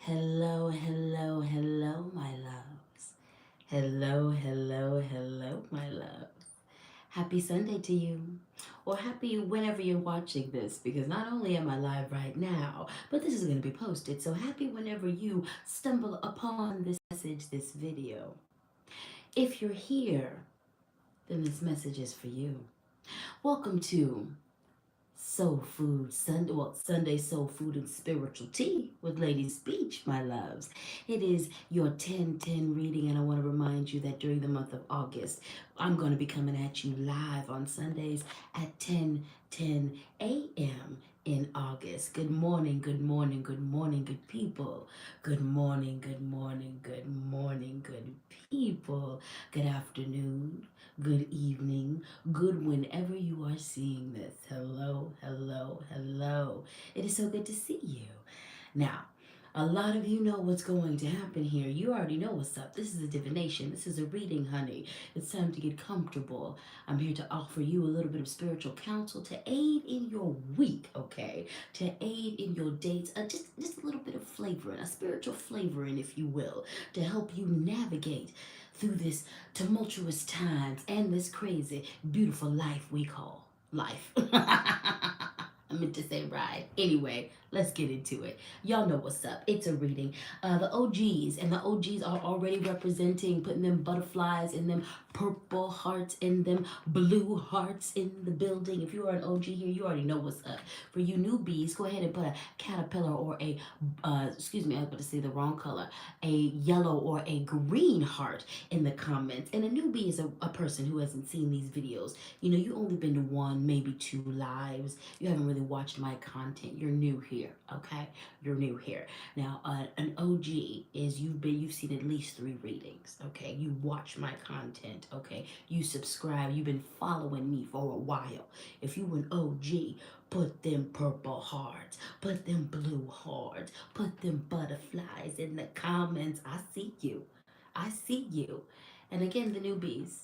Hello, hello, hello, my loves. Hello, hello, hello, my loves. Happy Sunday to you. Or happy whenever you're watching this, because not only am I live right now, but this is going to be posted. So happy whenever you stumble upon this message, this video. If you're here, then this message is for you. Welcome to Soul Food Sunday, well, Sunday Soul Food and Spiritual Tea with LadySpeech, my loves. It is your 10-10 reading, and I want to remind you that during the month of August, I'm going to be coming at you live on Sundays at 10:10 a.m. in August. Good morning, good morning, good morning, good people. Good morning, good morning, good morning, good people. Good afternoon, good evening, good whenever you are seeing this. Hello, hello, hello. It is so good to see you. Now, a lot of you know what's going to happen here. You already know what's up. This is a divination. This is a reading, honey. It's time to get comfortable. I'm here to offer you a little bit of spiritual counsel to aid in your week, okay? To aid in your dates. Just a little bit of flavoring, a spiritual flavoring, if you will, to help you navigate through this tumultuous times and this crazy, beautiful life we call life. I meant to say ride. Anyway, let's get into it. Y'all know what's up. It's a reading. The OGs, and the OGs are already representing, putting them butterflies in them, purple hearts in them, blue hearts in the building. If you are an OG here, you already know what's up. For you newbies, go ahead and put a caterpillar or a, excuse me, I was about to say the wrong color, a yellow or a green heart in the comments. And a newbie is a person who hasn't seen these videos. You know, you only been to one, maybe two lives. You haven't really watched my content. You're new here, okay? You're new here. Now, an OG is you've seen at least 3 readings, okay? You watch my content, okay? You subscribe. You've been following me for a while. If you an OG, put them purple hearts, put them blue hearts, put them butterflies in the comments. I see you. I see you. And again, the newbies,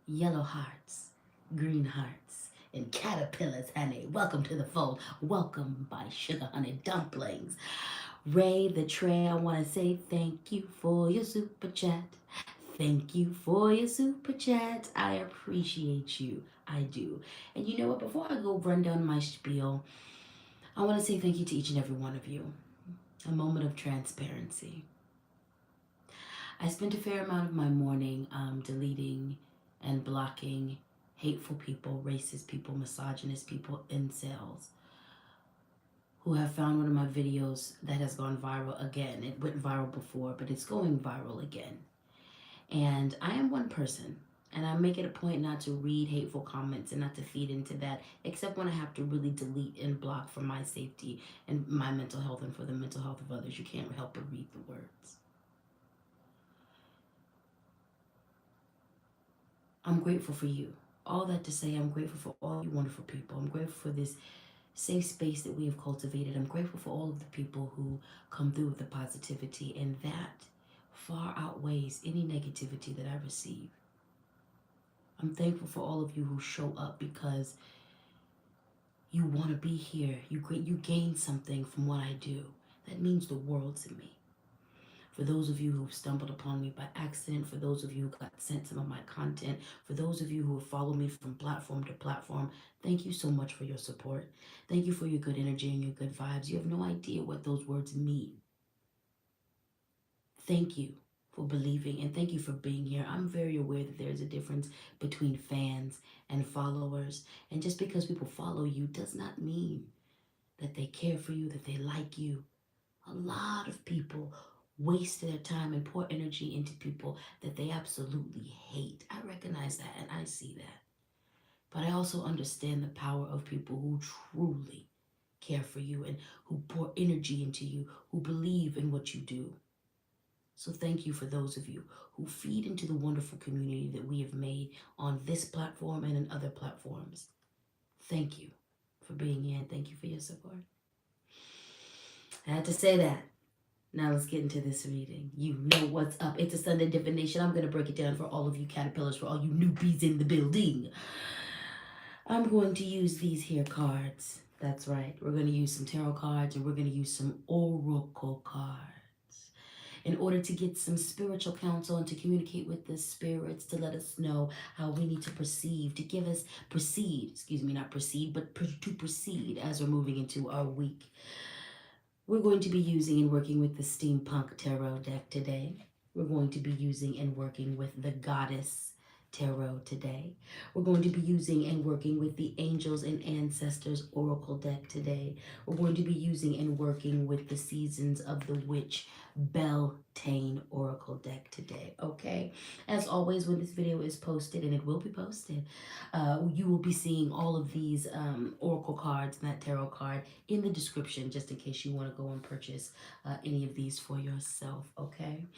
yellow hearts, green hearts, and caterpillars, honey. Welcome to the fold. Welcome by Sugar Honey Dumplings. Ray the Tray, I want to say thank you for your super chat. Thank you for your super chat. I appreciate you. I do. And you know what? Before I go run down my spiel, I want to say thank you to each and every one of you. A moment of transparency. I spent a fair amount of my morning deleting and blocking hateful people, racist people, misogynist people, incels, who have found one of my videos that has gone viral again. It went viral before, but it's going viral again. And I am one person, and I make it a point not to read hateful comments and not to feed into that, except when I have to really delete and block for my safety and my mental health and for the mental health of others. You can't help but read the words. I'm grateful for you. All that to say, I'm grateful for all you wonderful people. I'm grateful for this safe space that we have cultivated. I'm grateful for all of the people who come through with the positivity, and that far outweighs any negativity that I receive. I'm thankful for all of you who show up because you want to be here. You gain something from what I do. That means the world to me. For those of you who've stumbled upon me by accident, for those of you who got sent some of my content, for those of you who have followed me from platform to platform, thank you so much for your support. Thank you for your good energy and your good vibes. You have no idea what those words mean. Thank you for believing, and thank you for being here. I'm very aware that there's a difference between fans and followers. And just because people follow you does not mean that they care for you, that they like you. A lot of people waste their time and pour energy into people that they absolutely hate. I recognize that and I see that. But I also understand the power of people who truly care for you and who pour energy into you, who believe in what you do. So thank you for those of you who feed into the wonderful community that we have made on this platform and in other platforms. Thank you for being here and thank you for your support. I had to say that. Now let's get into this reading. You know what's up. It's a Sunday divination. I'm going to break it down for all of you caterpillars, for all you newbies in the building. I'm going to use these here cards. That's right. We're going to use some tarot cards and we're going to use some oracle cards. in order to get some spiritual counsel and to communicate with the spirits to let us know how we need to proceed, to give us not proceed, but to proceed as we're moving into our week. We're going to be using and working with the Steampunk Tarot deck today. We're going to be using and working with the Goddess Tarot today. We're going to be using and working with the Angels and Ancestors Oracle deck today. We're going to be using and working with the Seasons of the Witch Beltane Oracle deck today, okay? As always, when this video is posted, and it will be posted, you will be seeing all of these Oracle cards and that tarot card in the description, just in case you want to go and purchase any of these for yourself, okay?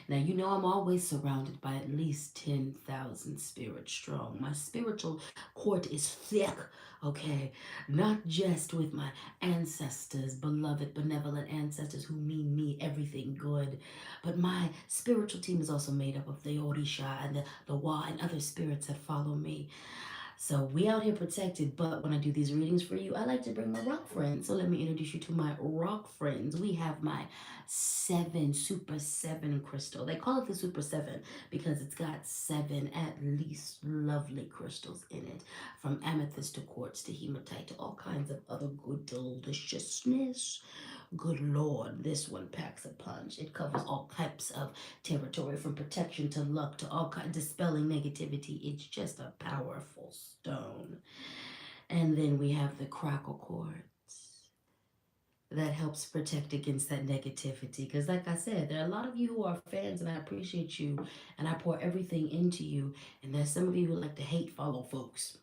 Now, you know I'm always surrounded by at least 10,000 spirits strong. My spiritual court is thick, okay? Not just with my ancestors, beloved, benevolent ancestors who mean me everything good, but my spiritual team is also made up of the Orisha and the Wa and other spirits that follow me. So we out here protected, but when I do these readings for you, I like to bring my rock friends. So let me introduce you to my rock friends. We have my Super 7 crystal. They call it the Super 7 because it's got 7 at least lovely crystals in it. From amethyst to quartz to hematite to all kinds of other good deliciousness. Good Lord, this one packs a punch. It covers all types of territory, from protection to luck to all kinds, dispelling negativity. It's just a powerful stone. And then we have the crackle quartz that helps protect against that negativity. Because like I said, there are a lot of you who are fans, and I appreciate you, and I pour everything into you. And there's some of you who like to hate follow folks.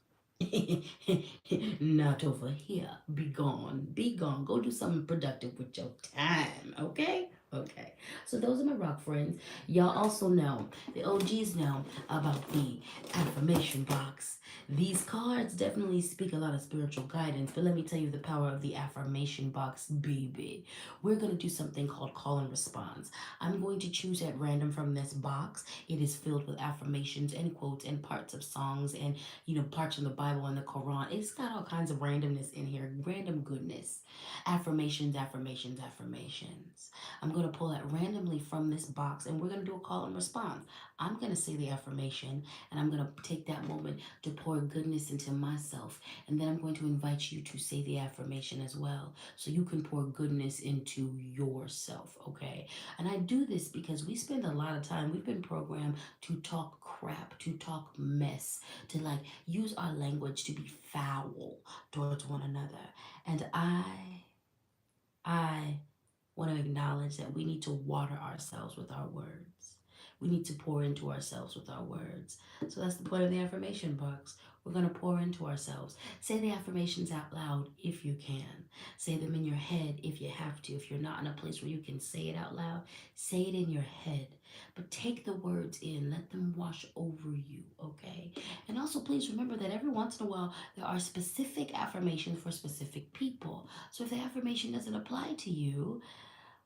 Not over here. Be gone. Be gone. Go do something productive with your time. Okay? Okay. So those are my rock friends. Y'all also know, the OGs know about the affirmation box. These cards definitely speak a lot of spiritual guidance, but let me tell you the power of the affirmation box, baby. We're going to do something called call and response. I'm going to choose at random from this box. It is filled with affirmations and quotes and parts of songs and parts from the Bible and the Quran. It's got all kinds of randomness in here, random goodness. Affirmations, affirmations, affirmations. I'm going to pull that randomly from this box, and we're going to do a call and response. I'm going to say the affirmation, and I'm going to take that moment to pour goodness into myself, and then I'm going to invite you to say the affirmation as well, so you can pour goodness into yourself, okay? And I do this because we spend a lot of time, we've been programmed to talk crap, to talk mess, to use our language to be foul towards one another. And I want to acknowledge that we need to water ourselves with our words. We need to pour into ourselves with our words. So that's the point of the affirmation box. We're going to pour into ourselves. Say the affirmations out loud if you can. Say them in your head if you have to. If you're not in a place where you can say it out loud, say it in your head. But take the words in. Let them wash over you, okay? And also please remember that every once in a while, there are specific affirmations for specific people. So if the affirmation doesn't apply to you,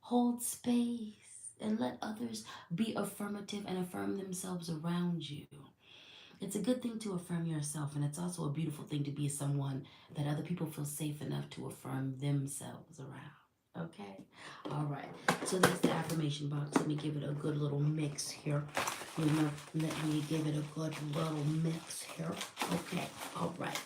hold space and let others be affirmative and affirm themselves around you. It's a good thing to affirm yourself, and it's also a beautiful thing to be someone that other people feel safe enough to affirm themselves around. Okay? All right. So that's the affirmation box. Let me give it a good little mix here. Let me give it a good little mix here. Okay. All right.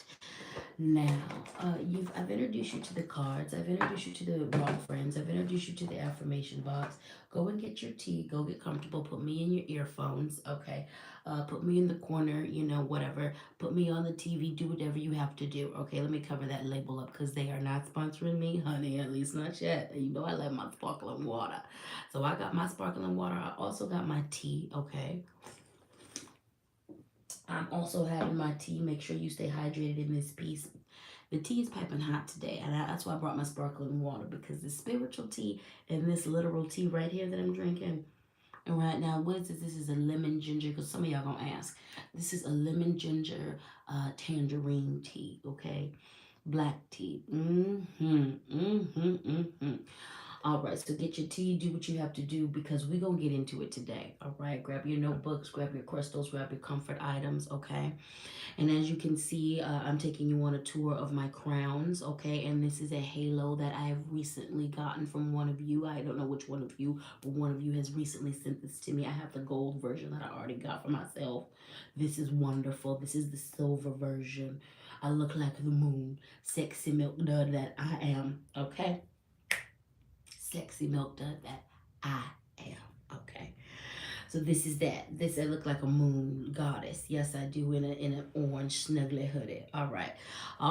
Now, I've introduced you to the cards. I've introduced you to the rock friends. I've introduced you to the affirmation box. Go and get your tea. Go get comfortable. Put me in your earphones, okay? Put me in the corner, whatever. Put me on the TV. Do whatever you have to do, okay? Let me cover that label up because they are not sponsoring me, honey. At least not yet. You know I love my sparkling water. So I got my sparkling water. I also got my tea, okay? I'm also having my tea. Make sure you stay hydrated in this piece. The tea is piping hot today, and that's why I brought my sparkling water, because the spiritual tea and this literal tea right here that I'm drinking, and right now, what is this? This is a lemon ginger, because some of y'all gonna ask. This is a lemon ginger tangerine tea, okay? Black tea. All right, so get your tea, do what you have to do because we're going to get into it today. All right, grab your notebooks, grab your crystals, grab your comfort items, okay? And as you can see, I'm taking you on a tour of my crowns, okay? And this is a halo that I have recently gotten from one of you. I don't know which one of you, but one of you has recently sent this to me. I have the gold version that I already got for myself. This is wonderful. This is the silver version. I look like the moon, sexy milk dud that I am, okay? Sexy milk dud that I am, okay? So this is that. This I look like a moon goddess. Yes, I do in an orange snuggly hoodie. All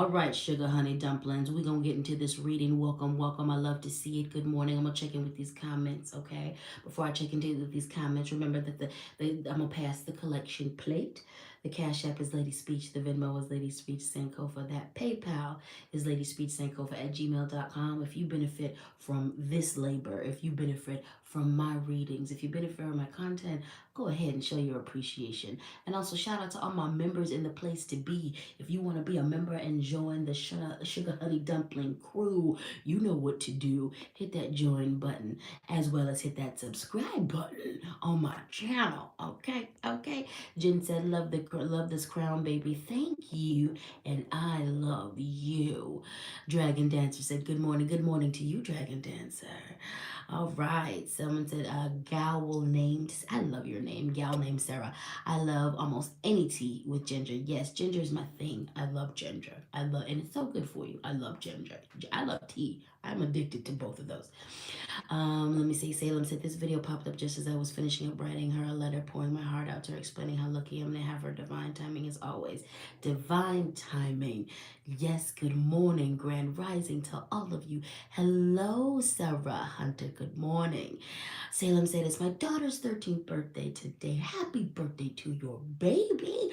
right, sugar honey dumplings. We're gonna get into this reading. Welcome, welcome. I love to see it. Good morning. I'm gonna check in with these comments. Okay. Before I check into these comments, remember that I'm gonna pass the collection plate. The Cash App is LadySpeech. The Venmo is LadySpeech Sankofa. That PayPal is LadySpeechSankofa@gmail.com. If you benefit from this labor, if you benefit from my readings, if you benefit from my content, go ahead and show your appreciation. And also shout out to all my members in the place to be. If you want to be a member and join the Sugar Honey Dumpling crew, you know what to do. Hit that join button as well as hit that subscribe button on my channel. Okay, okay. Jen said, love this crown, baby. Thank you, and I love you. Dragon Dancer said, good morning. Good morning to you, Dragon Dancer. All right. Someone said, Gal named. I love your name. Gal named Sarah. I love almost any tea with ginger. Yes, ginger is my thing. I love ginger. And it's so good for you. I love ginger. I love tea. I'm addicted to both of those. Let me see. Salem said this video popped up just as I was finishing up writing her a letter, pouring my heart out to her, explaining how lucky I am to have her. Divine timing as always. Divine timing. Yes, good morning, grand rising to all of you. Hello, Sarah Hunter. Good morning. Salem said it's my daughter's 13th birthday today. Happy birthday to your baby.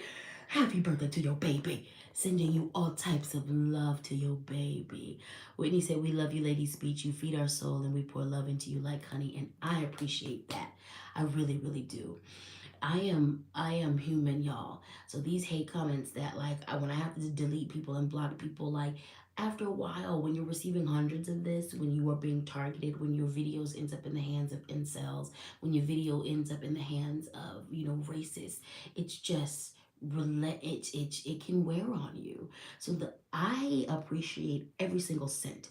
Happy birthday to your baby. Sending you all types of love to your baby. Whitney said, we love you, LadySpeech. You feed our soul and we pour love into you like honey. And I appreciate that. I really, really do. I am human, y'all. So these hate comments that when I have to delete people and block people, like after a while, when you're receiving hundreds of this, when you are being targeted, when your videos ends up in the hands of incels, when your video ends up in the hands of, racists, it's just it can wear on you. So I appreciate every single cent.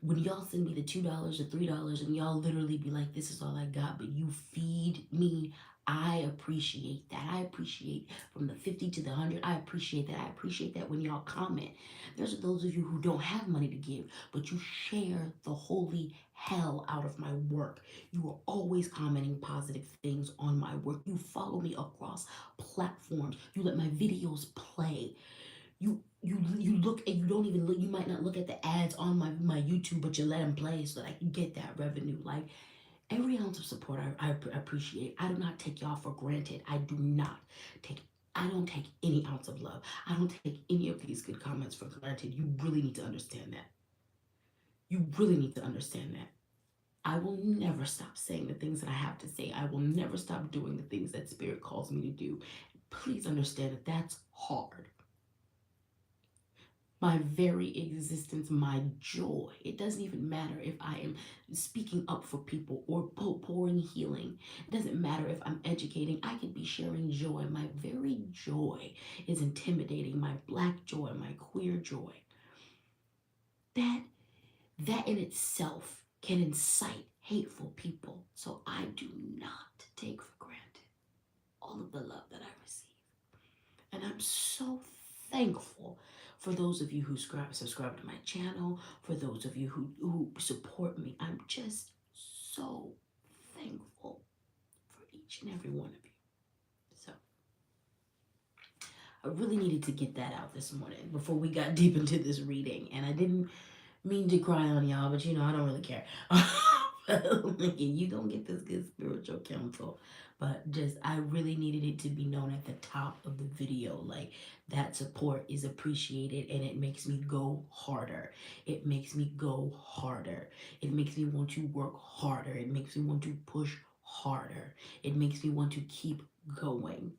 When y'all send me the $2 or $3 and y'all literally be like, this is all I got, but you feed me, I appreciate that. I appreciate from the 50 to the 100. I appreciate that. I appreciate that when y'all comment. There's those of you who don't have money to give, but you share the holy hell out of my work. You are always commenting positive things on my work. You follow me across platforms. You let my videos play. You look and you don't even look. You might not look at the ads on my YouTube, but you let them play so that I can get that revenue. Like every ounce of support, I appreciate. I do not take y'all for granted. I don't take any ounce of love. I don't take any of these good comments for granted. You really need to understand that. You really need to understand that. I will never stop saying the things that I have to say. I will never stop doing the things that Spirit calls me to do. Please understand that that's hard. My very existence, my joy. It doesn't even matter if I am speaking up for people or pouring healing. It doesn't matter if I'm educating. I could be sharing joy. My very joy is intimidating. My black joy, my queer joy. That in itself can incite hateful people. So I do not take for granted all of the love that I receive. And I'm so thankful for those of you who subscribe to my channel, for those of you who support me. I'm just so thankful for each and every one of you. So I really needed to get that out this morning before we got deep into this reading. And I didn't mean to cry on y'all, but I don't really care. You don't get this good spiritual counsel. But I really needed it to be known at the top of the video. Like, that support is appreciated and it makes me go harder. It makes me go harder. It makes me want to work harder. It makes me want to push harder. It makes me want to keep going.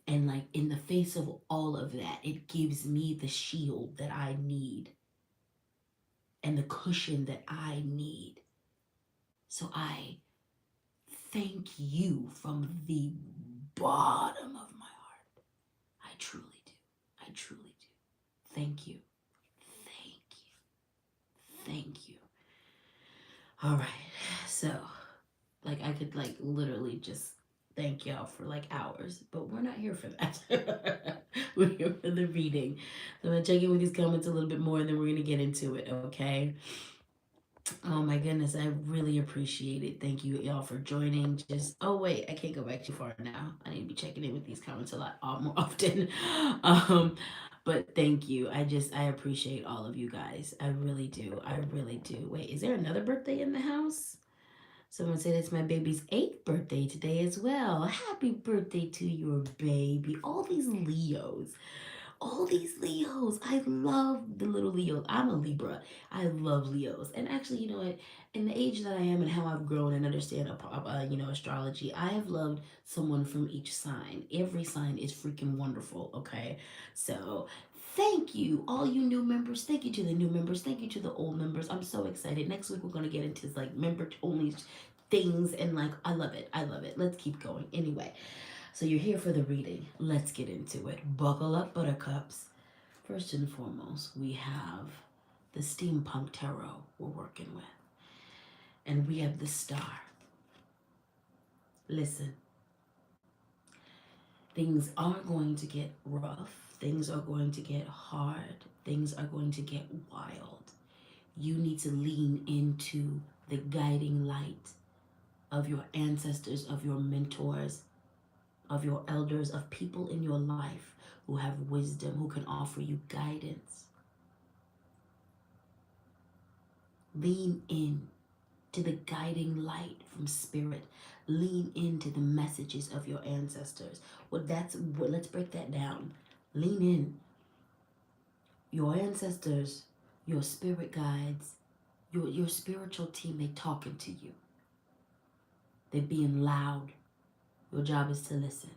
And in the face of all of that, it gives me the shield that I need and the cushion that I need So I thank you from the bottom of my heart. I truly do. I truly do. Thank you. Thank you. Thank you. All right. So, like, I could, like, literally just thank y'all for, like, hours, but we're not here for that. We're here for the reading. So I'm going to check in with these comments a little bit more, and then we're going to get into it, okay? Oh my goodness, I really appreciate it. Thank you y'all for joining. Just oh wait, I can't go back too far now. I need to be checking in with these comments a lot more often. Um, but thank you. I appreciate all of you guys. I really do. I really do. Wait, is there another birthday in the house? Someone said it's my baby's 8th birthday today as well. Happy birthday to your baby. All these Leos. All these Leos. I love the little Leos. I'm a Libra. I love Leos. And actually, you know what? In the age that I am and how I've grown and understand, astrology, I have loved someone from each sign. Every sign is freaking wonderful. Okay, so thank you, all you new members. Thank you to the new members. Thank you to the old members. I'm so excited. Next week we're gonna get into like member only things and like I love it. I love it. Let's keep going. Anyway. So you're here for the reading. Let's get into it. Buckle up, buttercups. First and foremost, we have the Steampunk Tarot we're working with. And we have the Star. Listen, things are going to get rough. Things are going to get hard. Things are going to get wild. You need to lean into the guiding light of your ancestors, of your mentors, of your elders, of people in your life who have wisdom, who can offer you guidance. Lean in to the guiding light from spirit. Lean into the messages of your ancestors. Let's break that down. Lean in. Your ancestors, your spirit guides, your spiritual team, they talking to you. They're being loud. Your job is to listen.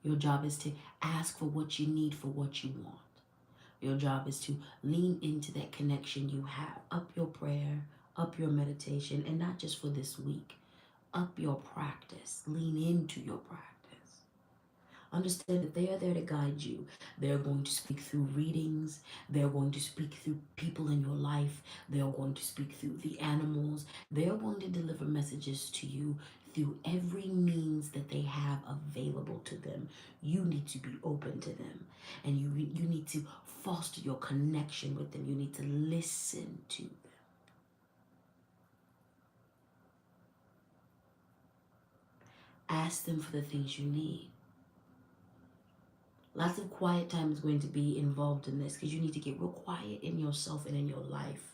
Your job is to ask for what you need, for what you want. Your job is to lean into that connection you have. Up your prayer, up your meditation, and not just for this week. Up your practice. Lean into your practice. Understand that they are there to guide you. They're going to speak through readings. They're going to speak through people in your life. They're going to speak through the animals. They're going to deliver messages to you through every means that they have available to them. You need to be open to them. And you need to foster your connection with them. You need to listen to them. Ask them for the things you need. Lots of quiet time is going to be involved in this because you need to get real quiet in yourself and in your life.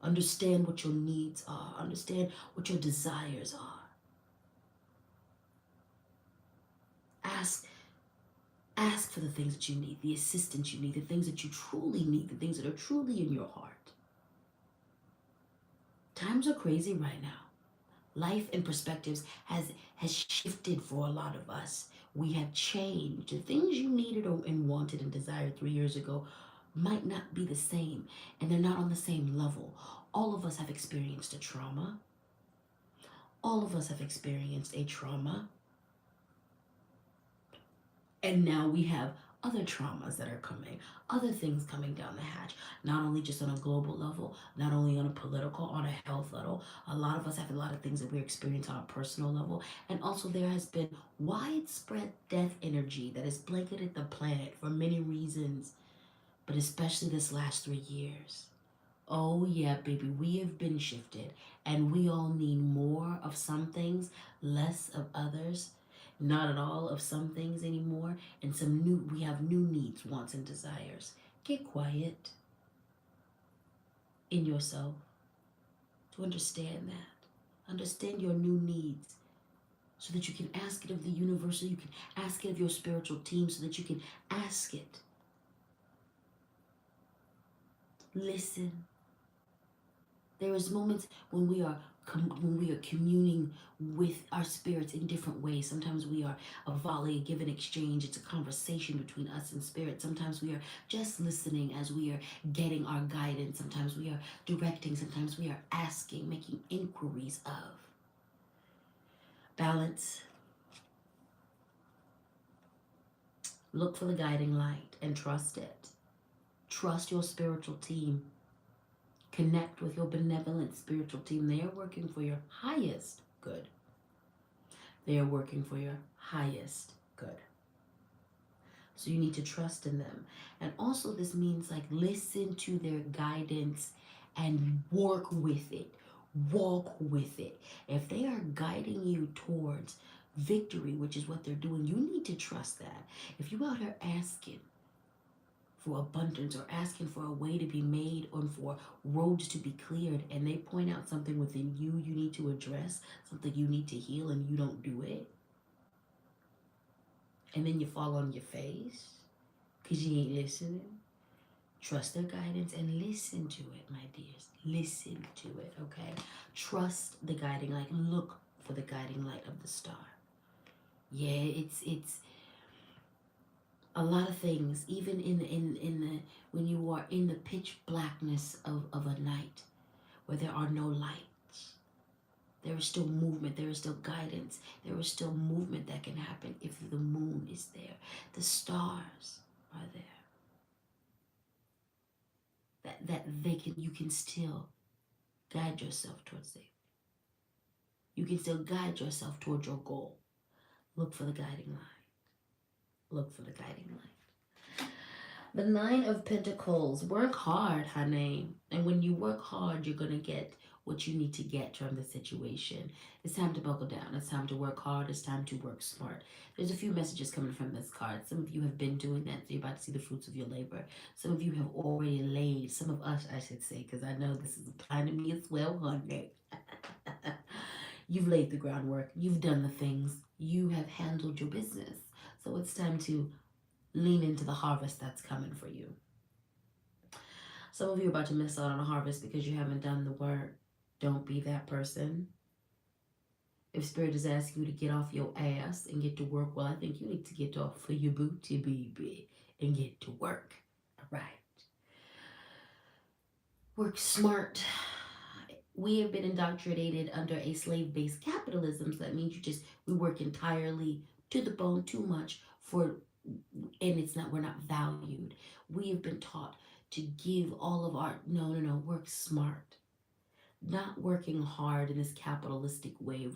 Understand what your needs are. Understand what your desires are. Ask for the things that you need, the assistance you need, the things that you truly need, the things that are truly in your heart. Times are crazy right now. Life and perspectives has shifted for a lot of us. We have changed. The things you needed and wanted and desired 3 years ago might not be the same, and they're not on the same level. All of us have experienced a trauma. All of us have experienced a trauma. And now we have other traumas that are coming, other things coming down the hatch, not only just on a global level, not only on a political, on a health level. A lot of us have a lot of things that we experience on a personal level. And also there has been widespread death energy that has blanketed the planet for many reasons, but especially this last 3 years. Oh yeah, baby, we have been shifted and we all need more of some things, less of others. Not at all of some things anymore, and we have new needs, wants, and desires. Get quiet in yourself to understand that. Understand your new needs so that you can ask it of the universe, so you can ask it of your spiritual team, so that you can ask it. Listen. There is moments when we are communing with our spirits in different ways. Sometimes we are a volley, a give and exchange. It's a conversation between us and spirit. Sometimes we are just listening as we are getting our guidance. Sometimes we are directing. Sometimes we are asking, making inquiries of. Balance. Look for the guiding light and trust it. Trust your spiritual team. Connect with your benevolent spiritual team. They are working for your highest good. They are working for your highest good. So you need to trust in them. And also, this means like listen to their guidance and work with it, walk with it. If they are guiding you towards victory, which is what they're doing, you need to trust that. If you out here asking for abundance or asking for a way to be made or for roads to be cleared, and they point out something within you need to address, something you need to heal, and you don't do it, and then you fall on your face because you ain't listening, trust their guidance and listen to it, my dears. Listen to it, okay? Trust the guiding light. Look for the guiding light of the star. Yeah, it's a lot of things, even in the when you are in the pitch blackness of a night where there are no lights, there is still movement, there is still guidance, there is still movement that can happen if the moon is there, the stars are there. That you can still guide yourself towards safety. You can still guide yourself towards your goal. Look for the guiding light. Look for the guiding light. The Nine of Pentacles. Work hard, honey. And when you work hard, you're going to get what you need to get from the situation. It's time to buckle down. It's time to work hard. It's time to work smart. There's a few messages coming from this card. Some of you have been doing that, so you're about to see the fruits of your labor. Some of you have already laid. Some of us, I should say, because I know this is applying to me as well, honey. You've laid the groundwork. You've done the things. You have handled your business. So it's time to lean into the harvest that's coming for you. Some of you are about to miss out on a harvest because you haven't done the work. Don't be that person. If Spirit is asking you to get off your ass and get to work, well, I think you need to get off for your booty, baby, and get to work. All right. Work smart. We have been indoctrinated under a slave-based capitalism. So that means we work entirely to the bone, too much for, and we're not valued. We have been taught to give all of our, no, work smart. Not working hard in this capitalistic way.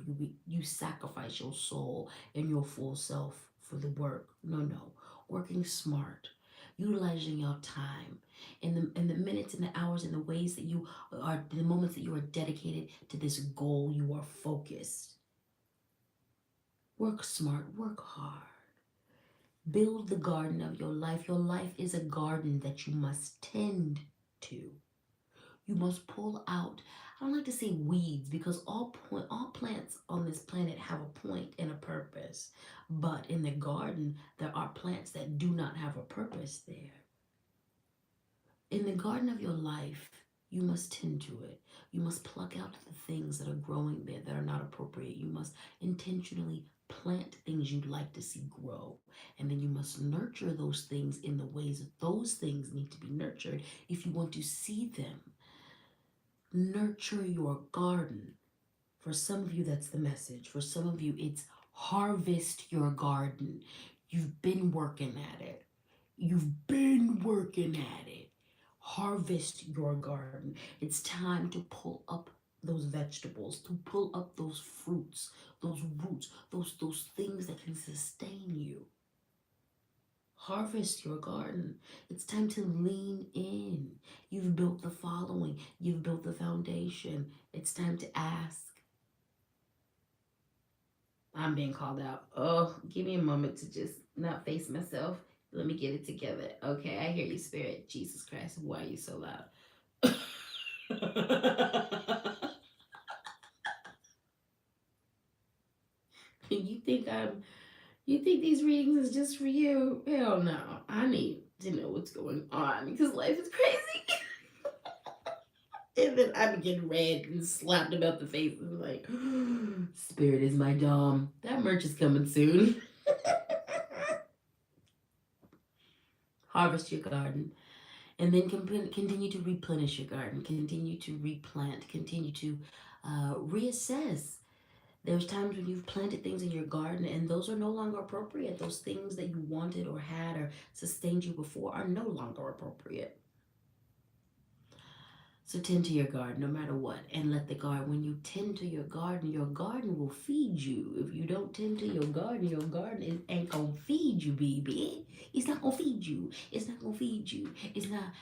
You sacrifice your soul and your full self for the work. No. Working smart. Utilizing your time in the minutes and the hours and the ways that you are, the moments that you are dedicated to this goal, you are focused. Work smart, work hard. Build the garden of your life. Your life is a garden that you must tend to. You must pull out, I don't like to say weeds because all plants on this planet have a point and a purpose. But in the garden, there are plants that do not have a purpose there. In the garden of your life, you must tend to it. You must pluck out the things that are growing there that are not appropriate. You must intentionally plant things you'd like to see grow. And then you must nurture those things in the ways that those things need to be nurtured if you want to see them. Nurture your garden. For some of you, that's the message. For some of you, it's harvest your garden. You've been working at it. You've been working at it. Harvest your garden. It's time to pull up those vegetables, to pull up those fruits, those roots, those things that can sustain you. Harvest your garden. It's time to lean in. You've built the following. You've built the foundation. It's time to ask. I'm being called out. Oh, give me a moment to just not face myself. Let me get it together. Okay, I hear you, Spirit. Jesus Christ, why are you so loud? You think these readings is just for you? Hell no. I need to know what's going on because life is crazy. And then I begin red and slapped about the face and like, Spirit is my dom. That merch is coming soon. Harvest your garden. And then continue to replenish your garden. Continue to replant. Continue to reassess. There's times when you've planted things in your garden and those are no longer appropriate. Those things that you wanted or had or sustained you before are no longer appropriate. So tend to your garden no matter what. And let the garden, when you tend to your garden will feed you. If you don't tend to your garden ain't gonna feed you, baby. It's not gonna feed you. It's not gonna feed you. It's not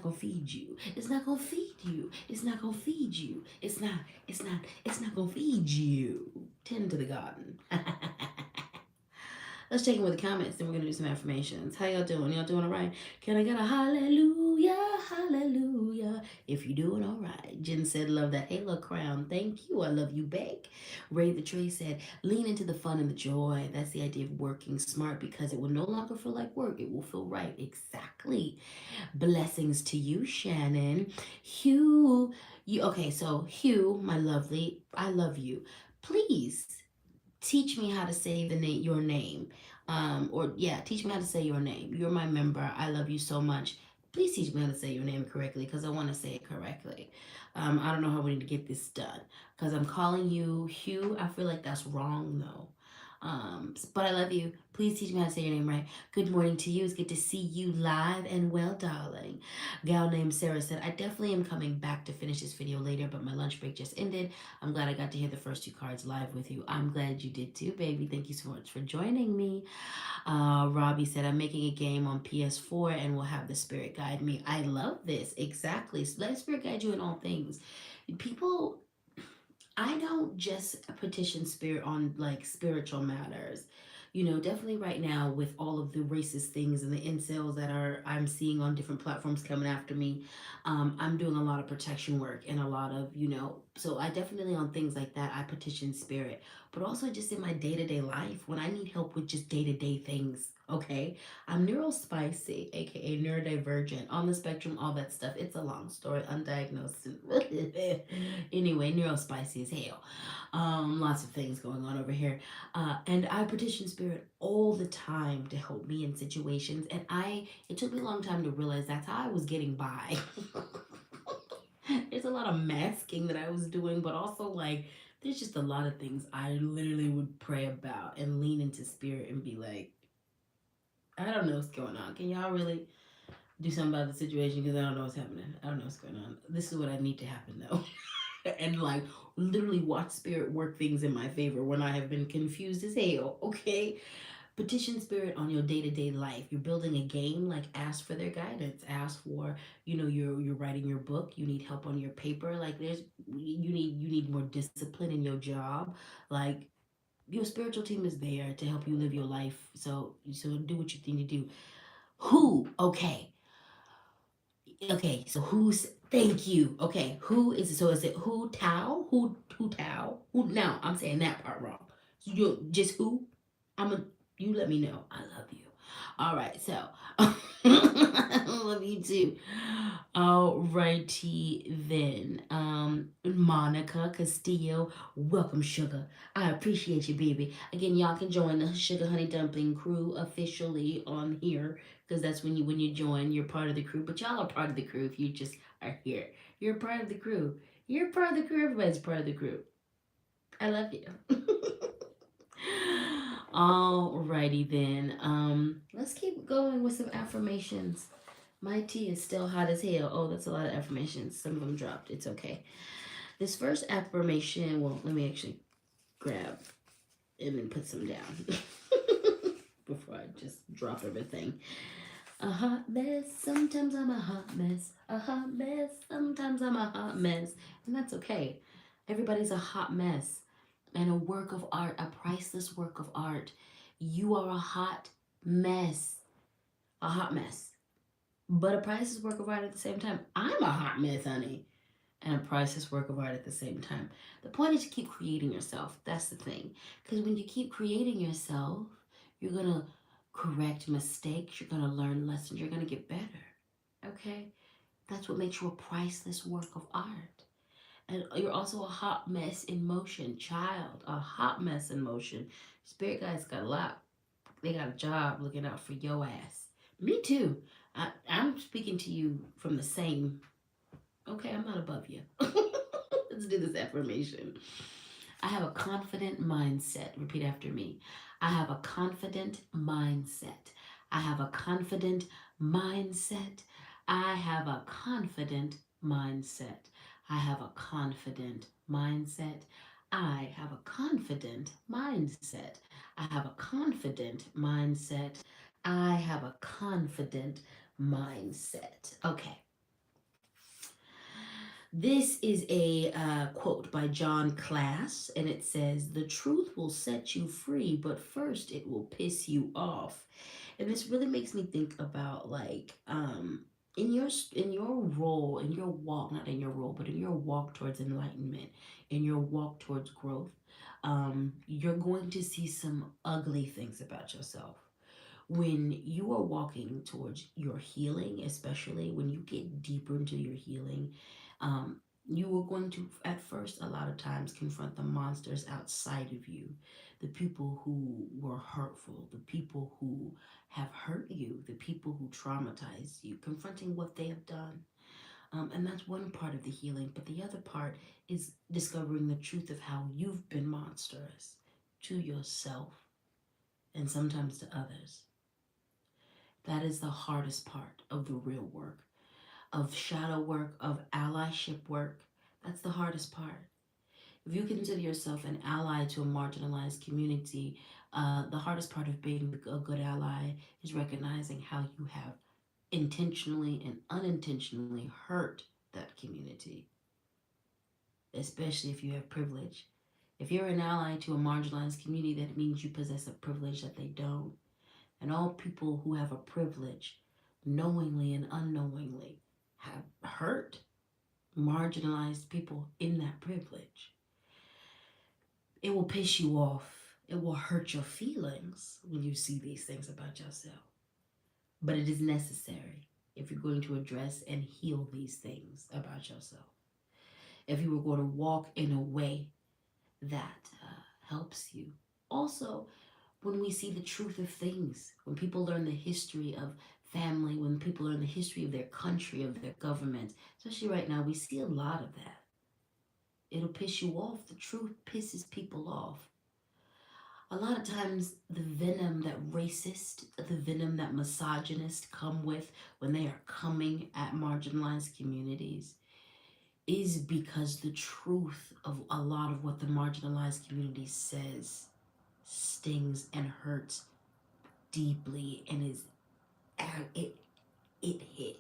gonna feed you. It's not gonna feed you. It's not gonna feed you. It's not gonna feed you. Tend to the garden. Let's check in with the comments, then we're gonna do some affirmations. How y'all doing? Y'all doing all right? Can I get a hallelujah, hallelujah? If you're doing all right. Jen said, love that halo crown. Thank you. I love you back. Ray the Trey said, lean into the fun and the joy. That's the idea of working smart because it will no longer feel like work. It will feel right. Exactly. Blessings to you, Shannon. Hugh, Hugh, my lovely, I love you. Please teach me how to say your name. Teach me how to say your name. You're my member. I love you so much. Please teach me how to say your name correctly because I want to say it correctly. I don't know how we need to get this done because I'm calling you Hugh. I feel like that's wrong though. But I love you. Please teach me how to say your name right. Good morning to you. It's good to see you live and well, darling. Gal named Sarah said, I definitely am coming back to finish this video later, but my lunch break just ended. I'm glad I got to hear the first two cards live with you. I'm glad you did too, baby. Thank you so much for joining me. Robbie said, I'm making a game on PS4 and will have the spirit guide me. I love this. Exactly. So let spirit guide you in all things. People, I don't just petition spirit on like spiritual matters. You know, definitely right now with all of the racist things and the incels that I'm seeing on different platforms coming after me, I'm doing a lot of protection work and a lot of, so I definitely on things like that, I petition spirit, but also just in my day-to-day life when I need help with just day-to-day things. Okay, I'm neurospicy, aka neurodivergent, on the spectrum, all that stuff. It's a long story, undiagnosed. Anyway, neurospicy as hell. Lots of things going on over here. And I petition spirit all the time to help me in situations. And it took me a long time to realize that's how I was getting by. There's a lot of masking that I was doing, but also like there's just a lot of things I literally would pray about and lean into spirit and be like, I don't know what's going on. Can y'all really do something about the situation? Because I don't know what's happening. I don't know what's going on. This is what I need to happen though. And like literally watch spirit work things in my favor when I have been confused as hell. Okay, petition spirit on your day-to-day life. You're building a game, like ask for their guidance. Ask for, you're writing your book, you need help on your paper, like you need more discipline in your job. Like your spiritual team is there to help you live your life. So do what you need to do. Who okay Okay, so who's thank you. Okay, who is it? So is it who Tao? Who Tao? Who now I'm saying that part wrong. So you just who? I'm a you let me know. I love you. All right, so I love you too. Alrighty then. Monica Castillo, welcome, sugar. I appreciate you, baby. Again, y'all can join the Sugar Honey Dumpling crew officially on here because that's when you join, you're part of the crew. But y'all are part of the crew if you just are here. You're part of the crew. You're part of the crew. Everybody's part of the crew. I love you. Alrighty then. Let's keep going with some affirmations. My tea is still hot as hell. Oh, that's a lot of affirmations. Some of them dropped. It's okay. This first affirmation, well, let me actually grab and then put some down before I just drop everything. A hot mess, sometimes I'm a hot mess. A hot mess, sometimes I'm a hot mess. And that's okay. Everybody's a hot mess. And a work of art, a priceless work of art. You are a hot mess. A hot mess. But a priceless work of art at the same time. I'm a hot mess, honey. And a priceless work of art at the same time. The point is to keep creating yourself. That's the thing. Because when you keep creating yourself, you're going to correct mistakes. You're going to learn lessons. You're going to get better. Okay? That's what makes you a priceless work of art. And you're also a hot mess in motion, child. A hot mess in motion. Spirit guides got a lot. They got a job looking out for your ass. Me too. I'm speaking to you from the same. Okay, I'm not above you. Let's do this affirmation. I have a confident mindset. Repeat after me. I have a confident mindset. I have a confident mindset. I have a confident mindset. I have a confident mindset. I have a confident mindset. I have a confident mindset. I have a confident mindset. Okay. This is a quote by John Class, and it says, "The truth will set you free, but first it will piss you off." And this really makes me think about like in your role, in your walk, not in your role, but in your walk towards enlightenment, in your walk towards growth, you're going to see some ugly things about yourself when you are walking towards your healing, especially when you get deeper into your healing, you are going to, at first, a lot of times confront the monsters outside of you, the people who were hurtful, the people who have hurt you, the people who traumatized you, confronting what they have done. And that's one part of the healing. But the other part is discovering the truth of how you've been monstrous to yourself and sometimes to others. That is the hardest part of the real work, of shadow work, of allyship work. That's the hardest part. If you consider yourself an ally to a marginalized community, the hardest part of being a good ally is recognizing how you have intentionally and unintentionally hurt that community, especially if you have privilege. If you're an ally to a marginalized community, that means you possess a privilege that they don't. And all people who have a privilege, knowingly and unknowingly, have hurt marginalized people in that privilege. It will piss you off. It will hurt your feelings when you see these things about yourself. But it is necessary if you're going to address and heal these things about yourself. If you were going to walk in a way that helps you. Also, when we see the truth of things, when people learn the history of family, when people learn the history of their country, of their government, especially right now, we see a lot of that. It'll piss you off. The truth pisses people off. A lot of times, the venom that racist, the venom that misogynist come with when they are coming at marginalized communities is because the truth of a lot of what the marginalized community says stings and hurts deeply and is it it hits.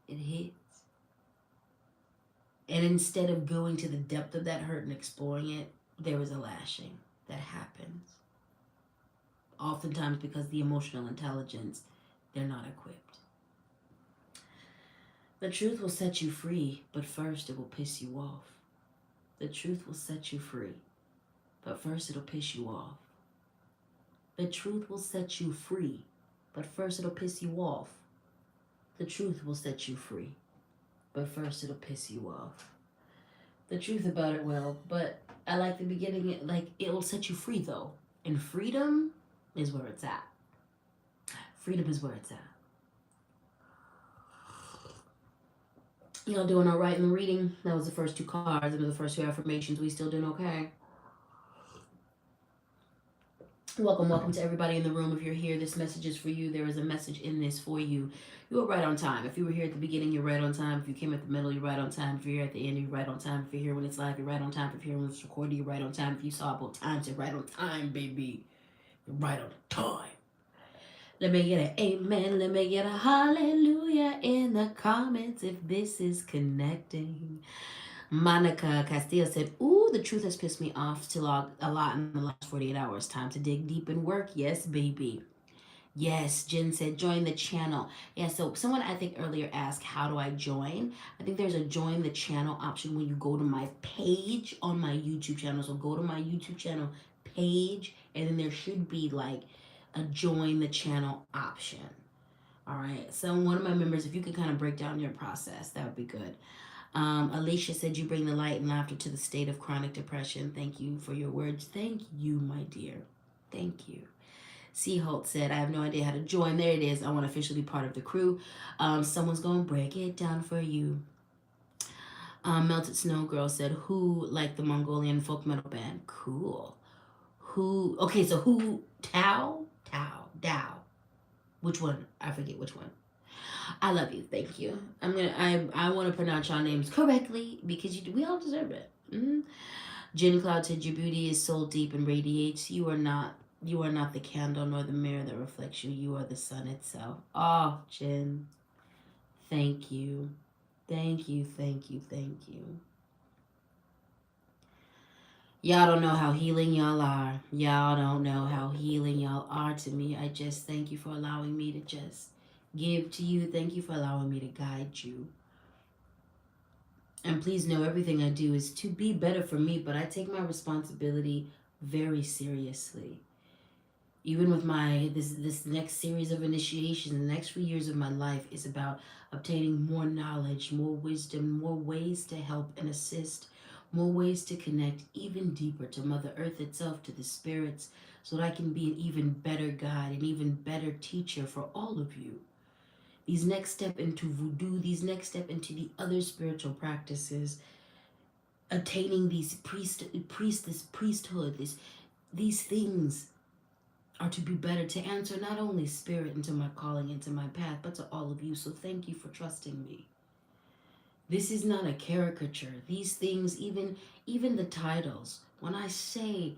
It hits. And instead of going to the depth of that hurt and exploring it, there is a lashing that happens. Oftentimes because the emotional intelligence, they're not equipped. The truth will set you free, but first it will piss you off. The truth will set you free, but first it'll piss you off. The truth will set you free, but first it'll piss you off. The truth will set you free, but first it'll piss you off. The truth about it will, but I like the beginning, like it'll set you free though. And freedom is where it's at. Freedom is where it's at. Y'all doing all right in the reading? That was the first two cards and the first two affirmations. We still doing okay? Welcome to everybody in the room. If you're here, this message is for you. There is a message in this for you. You are right on time. If you were here at the beginning, you're right on time. If you came at the middle, you're right on time. If you're here at the end, you're right on time. If you're here when it's live, you're right on time. If you're here when it's recorded, you're right on time. If you saw it both times, you're right on time, baby. You're right on time. Let me get an amen. Let me get a hallelujah in the comments if this is connecting. Monica Castillo said, "Ooh, the truth has pissed me off a lot in the last 48 hours. Time to dig deep and work." Yes, baby. Yes, Jen said, "Join the channel." Yeah, so someone I think earlier asked, how do I join? I think there's a join the channel option when you go to my page on my YouTube channel. So go to my YouTube channel page, and then there should be like a join the channel option. All right. So one of my members, if you could kind of break down your process, that would be good. Alicia said you bring the light and laughter to the state of chronic depression. Thank you for your words. Thank you, my dear. Thank you. C. Holt said, I have no idea how to join. There it is. I want to officially be part of the crew. Someone's going to break it down for you. Melted Snow Girl said, who like the Mongolian folk metal band? Cool. Who? Okay, so who? Tao? Dao. Which one? I forget which one. I love you. Thank you. I want to pronounce your names correctly because we all deserve it. Mm-hmm. Jen Cloud said your beauty is soul deep and radiates. You are not the candle nor the mirror that reflects you. You are the sun itself. Oh, Jen. Thank you. Thank you. Thank you. Thank you. Y'all don't know how healing y'all are. Y'all don't know how healing y'all are to me. I just thank you for allowing me to just give to you. Thank you for allowing me to guide you. And please know everything I do is to be better for me, but I take my responsibility very seriously. Even with my this next series of initiations, the next few years of my life is about obtaining more knowledge, more wisdom, more ways to help and assist, more ways to connect even deeper to Mother Earth itself, to the spirits, so that I can be an even better guide, an even better teacher for all of you. These next step into voodoo, these next step into the other spiritual practices, attaining these priesthood, these things are to be better, to answer not only spirit into my calling, into my path, but to all of you. So thank you for trusting me. This is not a caricature. These things, even the titles, when I say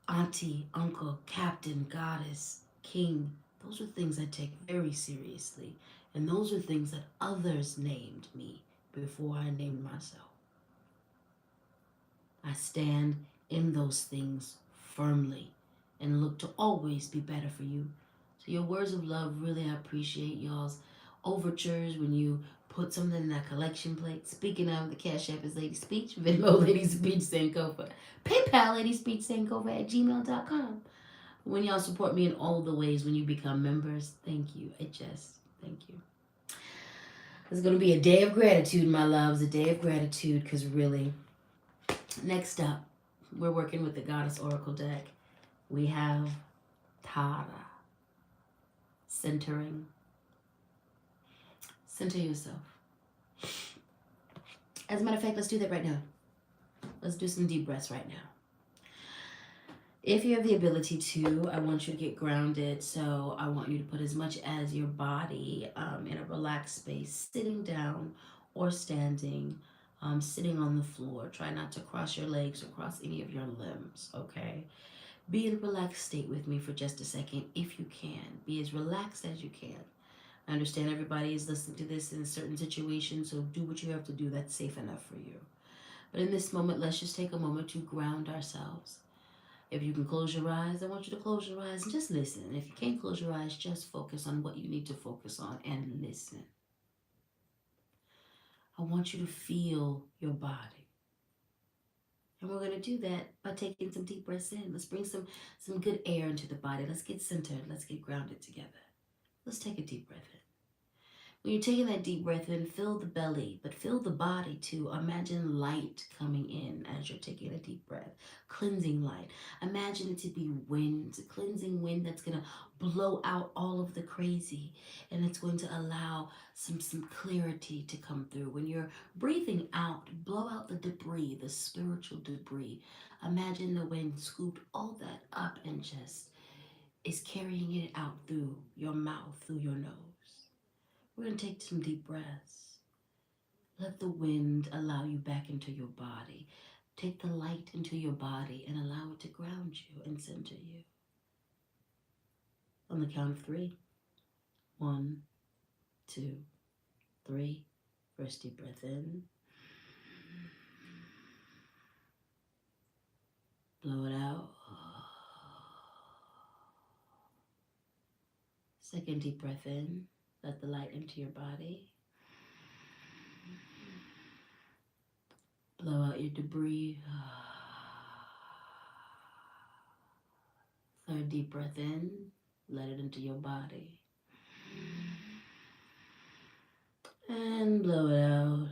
auntie, uncle, captain, goddess, king, those are things I take very seriously. And those are things that others named me before I named myself. I stand in those things firmly and look to always be better for you. So your words of love, really I appreciate y'all's overtures when you put something in that collection plate. Speaking of, the Cash App is LadySpeech, Venmo LadySpeech Sankofa, PayPal LadySpeech Sankofa at gmail.com. When y'all support me in all the ways when you become members, thank you. Thank you. It's going to be a day of gratitude, my loves, a day of gratitude, because really, next up, we're working with the Goddess Oracle deck. We have Tara. Centering. Center yourself. As a matter of fact, let's do that right now. Let's do some deep breaths right now. If you have the ability to, I want you to get grounded. So I want you to put as much as your body in a relaxed space, sitting down or standing, sitting on the floor. Try not to cross your legs or cross any of your limbs, okay? Be in a relaxed state with me for just a second if you can. Be as relaxed as you can. I understand everybody is listening to this in a certain situation, so do what you have to do that's safe enough for you. But in this moment, let's just take a moment to ground ourselves. If you can close your eyes, I want you to close your eyes and just listen. If you can't close your eyes, just focus on what you need to focus on and listen. I want you to feel your body. And we're going to do that by taking some deep breaths in. Let's bring some good air into the body. Let's get centered. Let's get grounded together. Let's take a deep breath in. When you're taking that deep breath in, fill the belly, but fill the body too. Imagine light coming in as you're taking a deep breath. Cleansing light. Imagine it to be wind, cleansing wind that's going to blow out all of the crazy. And it's going to allow some clarity to come through. When you're breathing out, blow out the debris, the spiritual debris. Imagine the wind scooped all that up and just is carrying it out through your mouth, through your nose. We're going to take some deep breaths. Let the wind allow you back into your body. Take the light into your body and allow it to ground you and center you. On the count of 3. 1, 2, 3. First deep breath in. Blow it out. Second deep breath in. Let the light into your body. Blow out your debris. Third deep breath in. Let it into your body. Blow it out.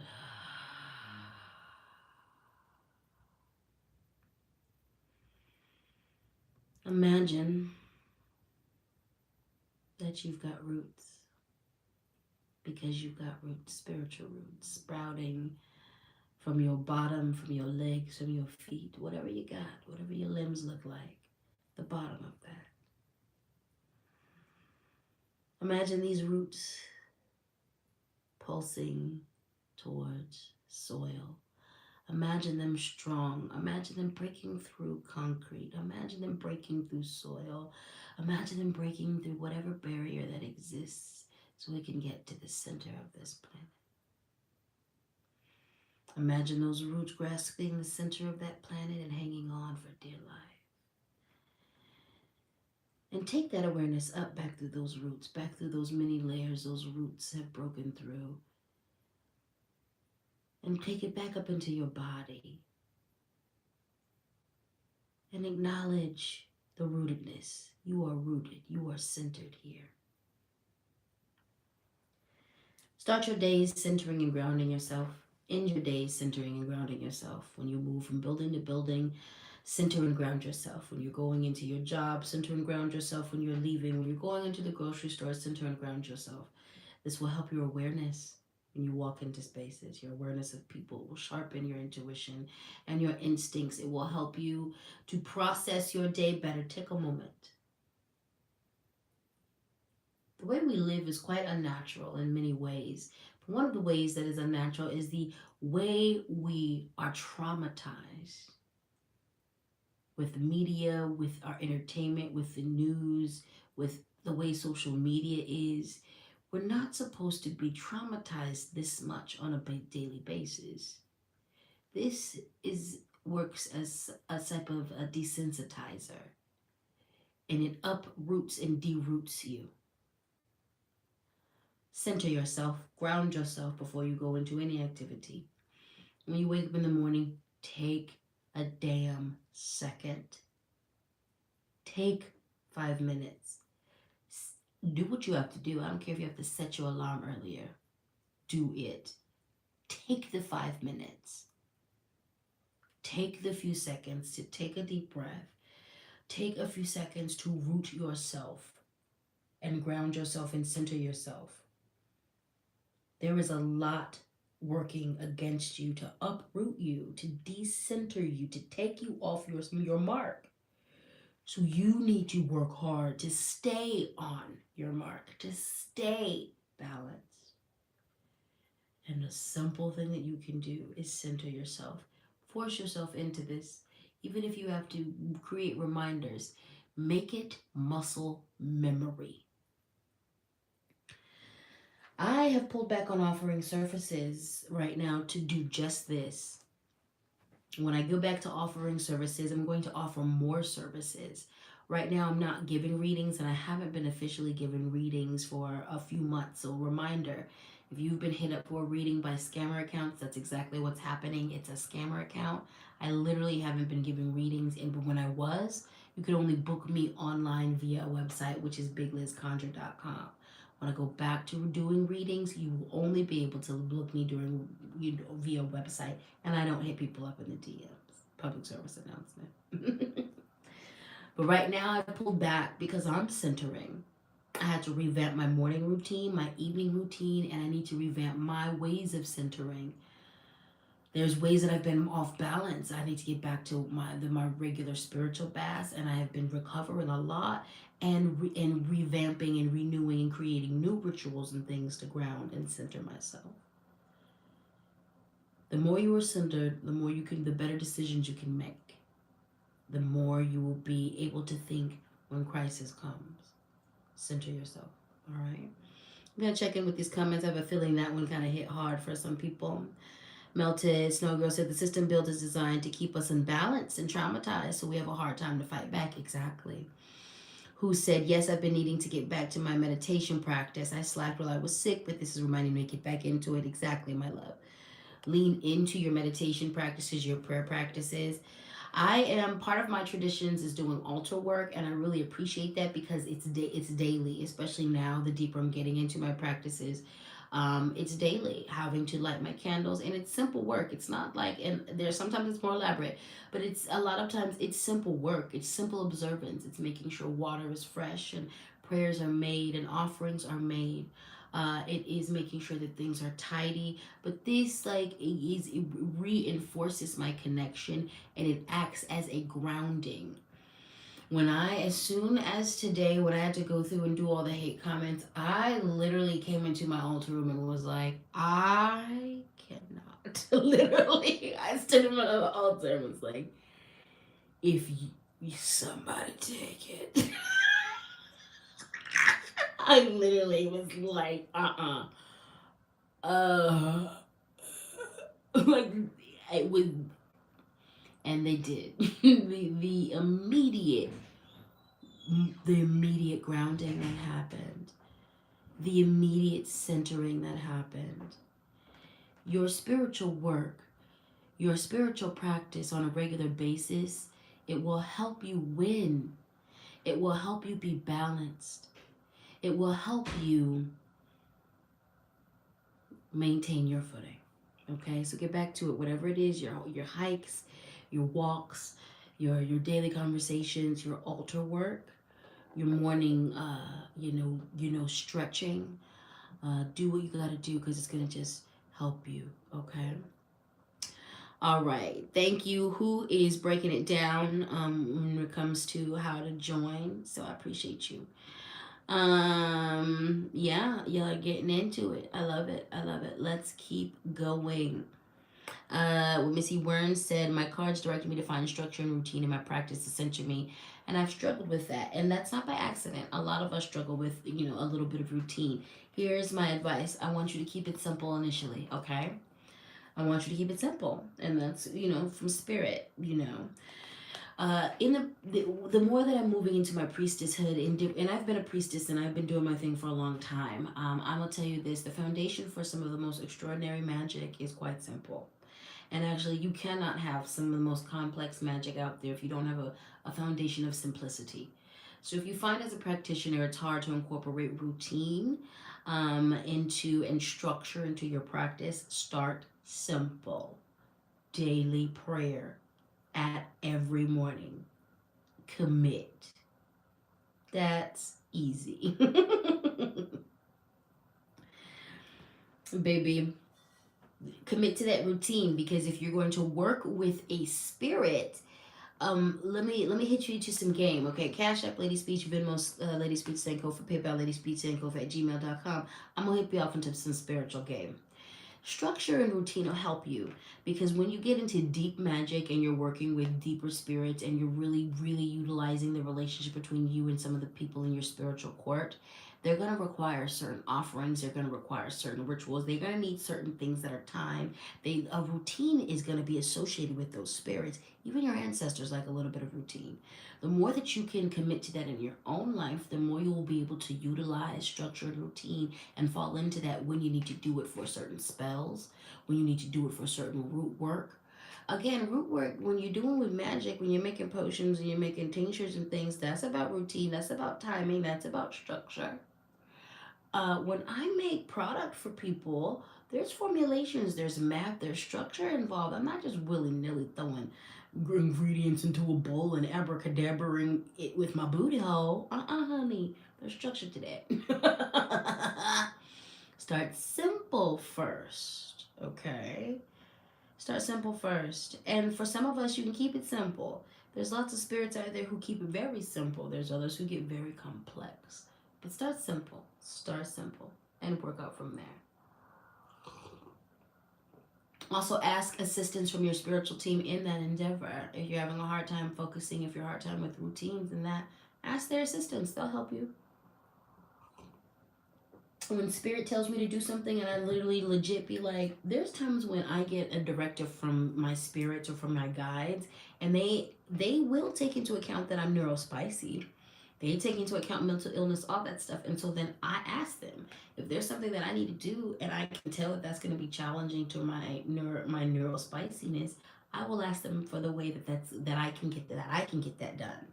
Imagine that you've got roots, because you've got roots, spiritual roots, sprouting from your bottom, from your legs, from your feet, whatever you got, whatever your limbs look like, the bottom of that. Imagine these roots pulsing towards soil. Imagine them strong. Imagine them breaking through concrete. Imagine them breaking through soil. Imagine them breaking through whatever barrier that exists so we can get to the center of this planet. Imagine those roots grasping the center of that planet and hanging on for dear life. And take that awareness up back through those roots, back through those many layers those roots have broken through. And take it back up into your body. And acknowledge the rootedness. You are rooted. You are centered here. Start your days centering and grounding yourself. End your days centering and grounding yourself. When you move from building to building, center and ground yourself. When you're going into your job, center and ground yourself. When you're leaving, when you're going into the grocery store, center and ground yourself. This will help your awareness when you walk into spaces. Your awareness of people will sharpen your intuition and your instincts. It will help you to process your day better. Take a moment. The way we live is quite unnatural in many ways. But one of the ways that is unnatural is the way we are traumatized with media, with our entertainment, with the news, with the way social media is. We're not supposed to be traumatized this much on a daily basis. This works as a type of a desensitizer, and it uproots and deroots you. Center yourself, ground yourself before you go into any activity. When you wake up in the morning, take a damn second. Take 5 minutes. Do what you have to do. I don't care if you have to set your alarm earlier. Do it. Take the 5 minutes. Take the few seconds to take a deep breath. Take a few seconds to root yourself and ground yourself and center yourself. There is a lot working against you to uproot you, to decenter you, to take you off your mark. So you need to work hard to stay on your mark, to stay balanced. And a simple thing that you can do is center yourself. Force yourself into this. Even if you have to create reminders, make it muscle memory. I have pulled back on offering services right now to do just this. When I go back to offering services, I'm going to offer more services. Right now, I'm not giving readings, and I haven't been officially giving readings for a few months. So, reminder, if you've been hit up for a reading by scammer accounts, that's exactly what's happening. It's a scammer account. I literally haven't been giving readings, and when I was, you could only book me online via a website, which is biglizconjure.com. When I go back to doing readings, you will only be able to book me via website, and I don't hit people up in the DMs. Public service announcement. But right now, I pulled back because I'm centering. I had to revamp my morning routine, my evening routine, and I need to revamp my ways of centering. There's ways that I've been off balance. I need to get back to my regular spiritual baths, and I have been recovering a lot and revamping and renewing and creating new rituals and things to ground and center myself. The more you are centered, the better decisions you can make. The more you will be able to think when crisis comes. Center yourself. All right. I'm gonna check in with these comments. I have a feeling that one kind of hit hard for some people. Melted Snow Girl said the system built is designed to keep us imbalanced and traumatized, so we have a hard time to fight back. Exactly. Who said, yes, I've been needing to get back to my meditation practice. I slacked while I was sick, but this is reminding me to get back into it. Exactly, my love. Lean into your meditation practices, your prayer practices. Part of my traditions is doing altar work, and I really appreciate that because it's daily, especially now the deeper I'm getting into my practices. It's daily, having to light my candles, and it's simple work. It's not like, and there's sometimes it's more elaborate, but it's a lot of times it's simple work. It's simple observance. It's making sure water is fresh and prayers are made and offerings are made. It is making sure that things are tidy, but this it reinforces my connection, and it acts as a grounding. As soon as today, when I had to go through and do all the hate comments, I literally came into my altar room and was like, I cannot. Literally, I stood in front of the altar and was like, if somebody take it. I literally was like, uh, like, it was, and they did. The immediate grounding that happened, the immediate centering that happened. Your spiritual work, your spiritual practice on a regular basis, it will help you win. It will help you be balanced. It will help you maintain your footing. Okay, so get back to it. Whatever it is, your hikes, your walks, your daily conversations, your altar work, your morning, stretching. Do what you gotta do because it's gonna just help you. Okay. All right. Thank you. Who is breaking it down when it comes to how to join? So I appreciate you. Yeah, y'all are getting into it. I love it. I love it. Let's keep going. Missy Wern said, my cards directed me to find structure and routine in my practice to center me. And I've struggled with that. And that's not by accident. A lot of us struggle with, a little bit of routine. Here's my advice. I want you to keep it simple initially, okay? I want you to keep it simple. And that's, from spirit, in the more that I'm moving into my priestesshood, and I've been a priestess and I've been doing my thing for a long time, I'm going to tell you this. The foundation for some of the most extraordinary magic is quite simple. And actually, you cannot have some of the most complex magic out there if you don't have a foundation of simplicity. So if you find as a practitioner it's hard to incorporate routine into and structure into your practice, start simple. Daily prayer at every morning. Commit. That's easy. Baby, commit to that routine, because if you're going to work with a spirit, let me hit you to some game, okay? Cash App LadySpeech, Venmo LadySpeech Sankofa, PayPal LadySpeech Sankofa at gmail.com. I'm gonna hit you off into some spiritual game. Structure and routine will help you, because when you get into deep magic and you're working with deeper spirits and you're really, really utilizing the relationship between you and some of the people in your spiritual court, they're going to require certain offerings. They're going to require certain rituals. They're going to need certain things that are timed. A routine is going to be associated with those spirits. Even your ancestors like a little bit of routine. The more that you can commit to that in your own life, the more you will be able to utilize structure and routine and fall into that when you need to do it for certain spells, when you need to do it for certain root work. Again, root work, when you're doing with magic, when you're making potions and you're making tinctures and things, that's about routine, that's about timing, that's about structure. When I make product for people, there's formulations, there's math, there's structure involved. I'm not just willy-nilly throwing ingredients into a bowl and abracadabering it with my booty hole. Honey. There's structure to that. Start simple first, okay? Start simple first. And for some of us, you can keep it simple. There's lots of spirits out there who keep it very simple. There's others who get very complex. But start simple, and work out from there. Also, ask assistance from your spiritual team in that endeavor. If you're having a hard time focusing, if you're hard time with routines and that, ask their assistance. They'll help you. When spirit tells me to do something and I literally legit be like, there's times when I get a directive from my spirits or from my guides, and they will take into account that I'm neurospicy. They take into account mental illness, all that stuff. And so then I ask them if there's something that I need to do and I can tell that that's going to be challenging to my neurospiciness. I will ask them for the way that I can get that done.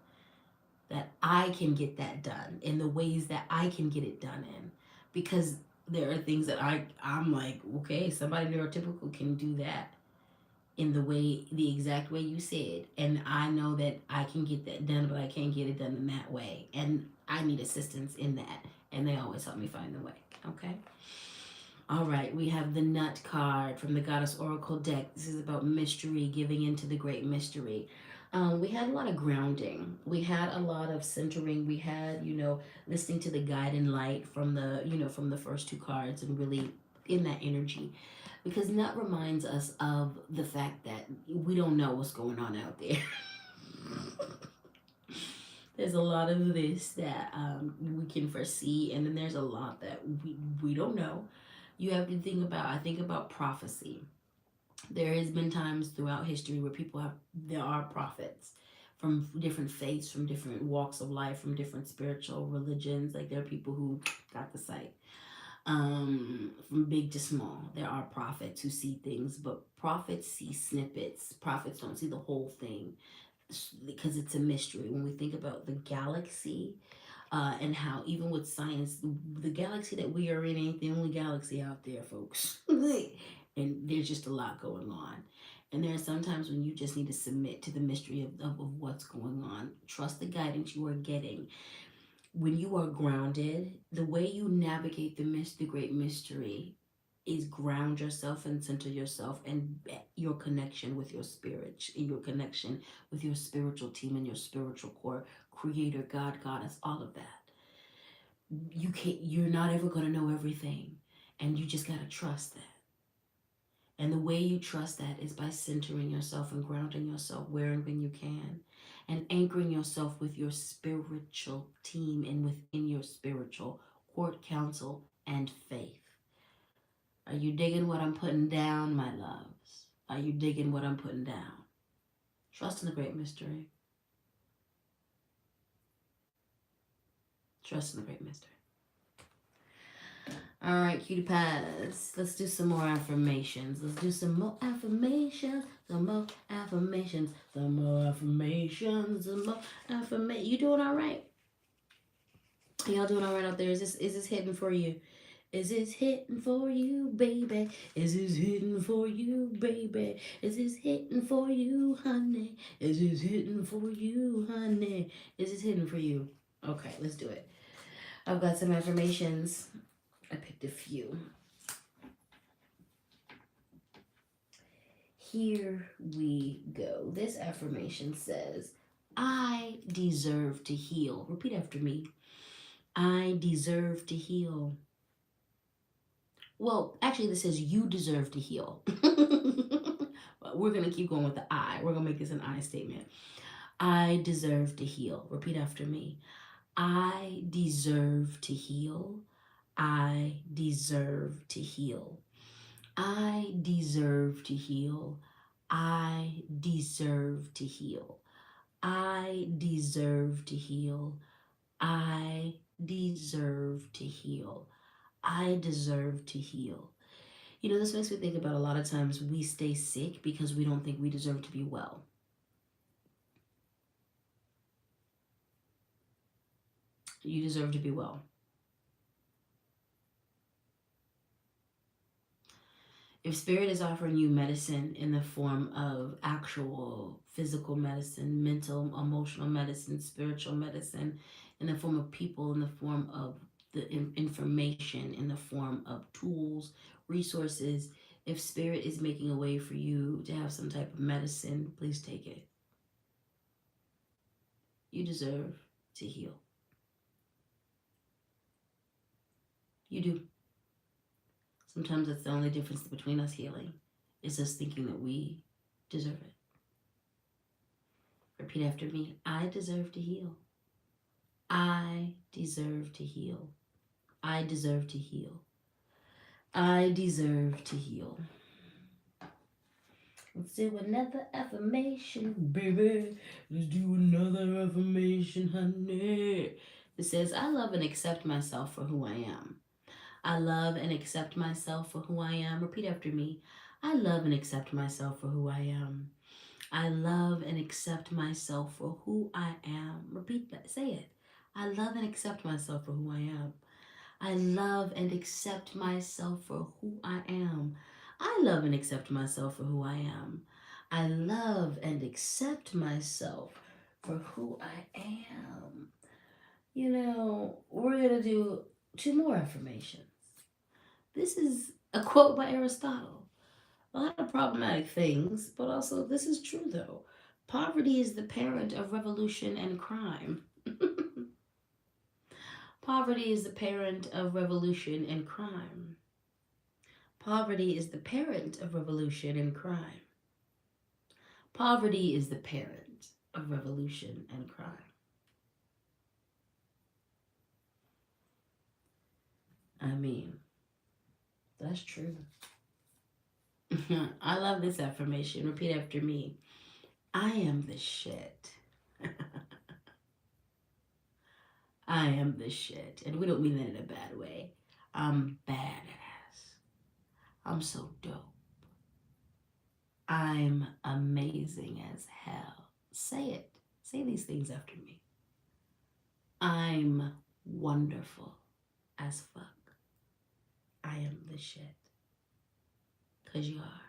That I can get that done in the ways that I can get it done in. Because there are things that I'm like, okay, somebody neurotypical can do that in the exact way you said, and I know that I can get that done, but I can't get it done in that way, and I need assistance in that, and they always help me find the way. Okay. All right, we have the Nut card from the Goddess Oracle deck. This is about mystery, giving into the great mystery. We had a lot of grounding. We had a lot of centering. We had, listening to the guide and light from from the first two cards, and really in that energy. Because Nut reminds us of the fact that we don't know what's going on out there. There's a lot of this that we can foresee, and then there's a lot that we don't know. You have to think about, I think about prophecy. There has been times throughout history where there are prophets from different faiths, from different walks of life, from different spiritual religions. Like, there are people who got the sight. From big to small, there are prophets who see things, but prophets see snippets. Prophets don't see the whole thing because it's a mystery. When we think about the galaxy, and how even with science, the galaxy that we are in ain't the only galaxy out there, folks. And there's just a lot going on. And there are some times when you just need to submit to the mystery of what's going on. Trust the guidance you are getting. When you are grounded, the way you navigate the great mystery is ground yourself and center yourself, and your connection with your spirit, and your connection with your spiritual team and your spiritual core, creator, God, goddess, all of that. You're not ever going to know everything, and you just got to trust that. And the way you trust that is by centering yourself and grounding yourself where and when you can, and anchoring yourself with your spiritual team and within your spiritual court, counsel, and faith. Are you digging what I'm putting down, my loves? Are you digging what I'm putting down? Trust in the great mystery. Trust in the great mystery. All right, cutie pies. Let's do some more affirmations. Let's do some more affirmations. Some more affirmations. Some more affirmations. Some more affirmations. You doing all right? Y'all doing all right out there? Is this hitting for you? Is this hitting for you, baby? Is this hitting for you, baby? Is this hitting for you, honey? Is this hitting for you, honey? Is this hitting for you? Okay, let's do it. I've got some affirmations. I picked a few. Here we go. This affirmation says, I deserve to heal. Repeat after me. I deserve to heal. Well, actually, this says you deserve to heal. But we're going to keep going with the I. We're going to make this an I statement. I deserve to heal. Repeat after me. I deserve to heal. I deserve to heal. I deserve to heal. I deserve to heal. I deserve to heal. I deserve to heal. I deserve to heal. This makes me think about a lot of times we stay sick because we don't think we deserve to be well. You deserve to be well. If Spirit is offering you medicine in the form of actual physical medicine, mental, emotional medicine, spiritual medicine, in the form of people, in the form of the information, in the form of tools, resources, if Spirit is making a way for you to have some type of medicine, please take it. You deserve to heal. You do. Sometimes that's the only difference between us healing, is us thinking that we deserve it. Repeat after me. I deserve to heal. I deserve to heal. I deserve to heal. I deserve to heal. Let's do another affirmation, baby. Let's do another affirmation, honey. It says, I love and accept myself for who I am. I love and accept myself for who I am. Repeat after me. I love and accept myself for who I am. I love and accept myself for who I am. Repeat that. Say it. I love and accept myself for who I am. I love and accept myself for who I am. I love and accept myself for who I am. I love and accept myself for who I am. You know, we're going to do 2 more affirmations. This is a quote by Aristotle. A lot of problematic things, but also this is true though. Poverty is the parent of revolution and crime. Poverty is the parent of revolution and crime. Poverty is the parent of revolution and crime. Poverty is the parent of revolution and crime. I mean, that's true. I love this affirmation. Repeat after me. I am the shit. I am the shit. And we don't mean that in a bad way. I'm badass. I'm so dope. I'm amazing as hell. Say it. Say these things after me. I'm wonderful as fuck. I am the shit. Because you are.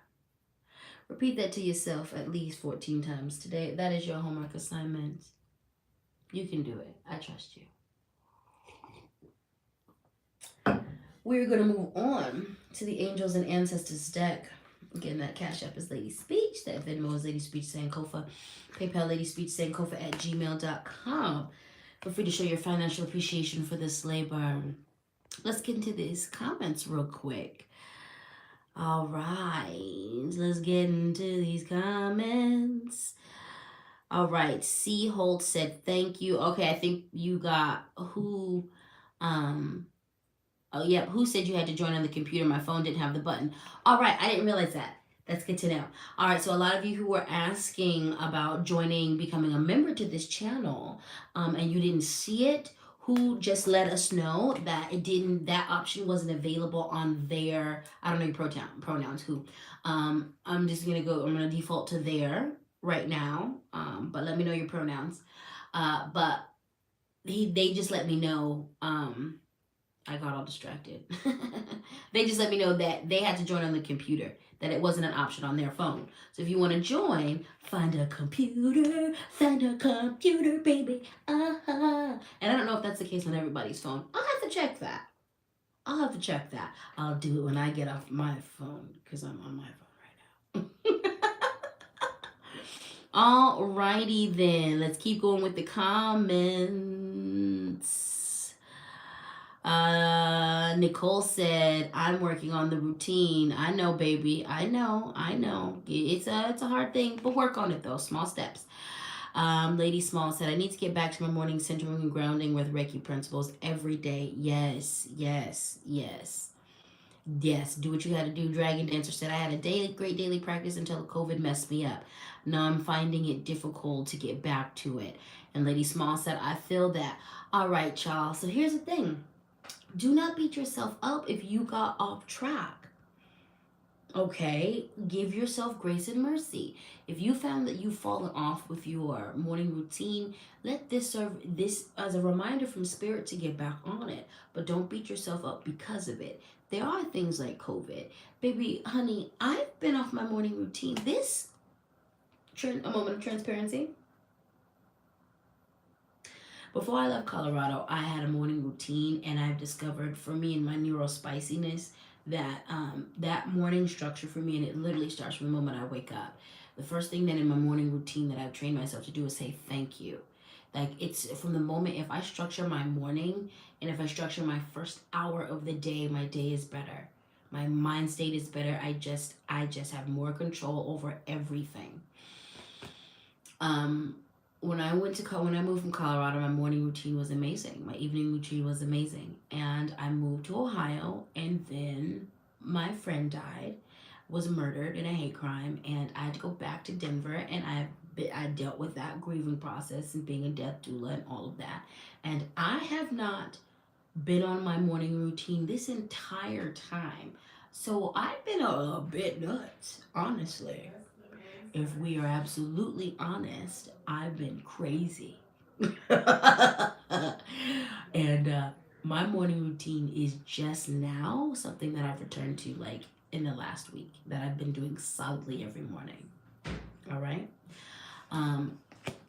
Repeat that to yourself at least 14 times today. That is your homework assignment. You can do it. I trust you. We're going to move on to the Angels and Ancestors deck. Again, that Cash App is LadySpeech. That Venmo is LadySpeech Sankofa. PayPal LadySpeech Sankofa at gmail.com. Feel free to show your financial appreciation for this labor. Let's get into these comments real quick. All right, let's get into these comments. All right, C. Holt said thank you. Okay, I think you got who. Oh, yep. Who said you had to join on the computer? My phone didn't have the button. All right. I didn't realize that. That's good to know. All right. So a lot of you who were asking about joining, becoming a member to this channel, and you didn't see it, who just let us know that that option wasn't available on their, I don't know your pronouns, who. I'm just going to I'm going to default to their right now. But let me know your pronouns. But they just let me know, I got all distracted. They just let me know that they had to join on the computer, that it wasn't an option on their phone. So if you want to join, find a computer, baby. And I don't know if that's the case on everybody's phone. I'll have to check that. I'll do it when I get off my phone because I'm on my phone right now. Alrighty then, let's keep going with the comments. Nicole said, I'm working on the routine. I know, baby. I know. It's a hard thing, but work on it though. Small steps. Lady Small said, I need to get back to my morning centering and grounding with Reiki principles every day. Yes. Do what you got to do. Dragon Dancer said, I had a great daily practice until COVID messed me up. Now I'm finding it difficult to get back to it. And Lady Small said, I feel that. All right, y'all. So here's the thing. Do not beat yourself up if you got off track. Okay? Give yourself grace and mercy. If you found that you've fallen off with your morning routine, let this serve this as a reminder from Spirit to get back on it. But don't beat yourself up because of it. There are things like COVID. Baby, honey, I've been off my morning routine. A moment of transparency. Before I left Colorado, I had a morning routine, and I've discovered for me and my neurospiciness that that morning structure for me, and it literally starts from the moment I wake up. The first thing that in my morning routine that I've trained myself to do is say thank you. Like, it's from the moment, if I structure my morning and if I structure my first hour of the day, my day is better. My mind state is better. I just have more control over everything. When I moved from Colorado, my morning routine was amazing. My evening routine was amazing. And I moved to Ohio, and then my friend died, was murdered in a hate crime, and I had to go back to Denver, and I dealt with that grieving process and being a death doula and all of that. And I have not been on my morning routine this entire time. So I've been a bit nuts, honestly. If we are absolutely honest, I've been crazy. And My morning routine is just now something that I've returned to like in the last week that I've been doing solidly every morning. All right. Um,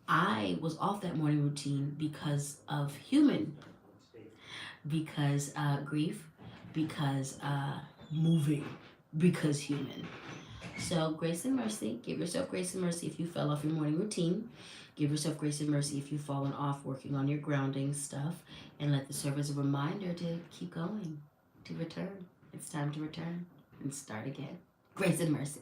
I was off that morning routine because of because grief, because moving, because human. So, grace and mercy. Give yourself grace and mercy if you fell off your morning routine. Give yourself grace and mercy if you've fallen off working on your grounding stuff. And let this serve as a reminder to keep going, to return. It's time to return and start again. Grace and mercy.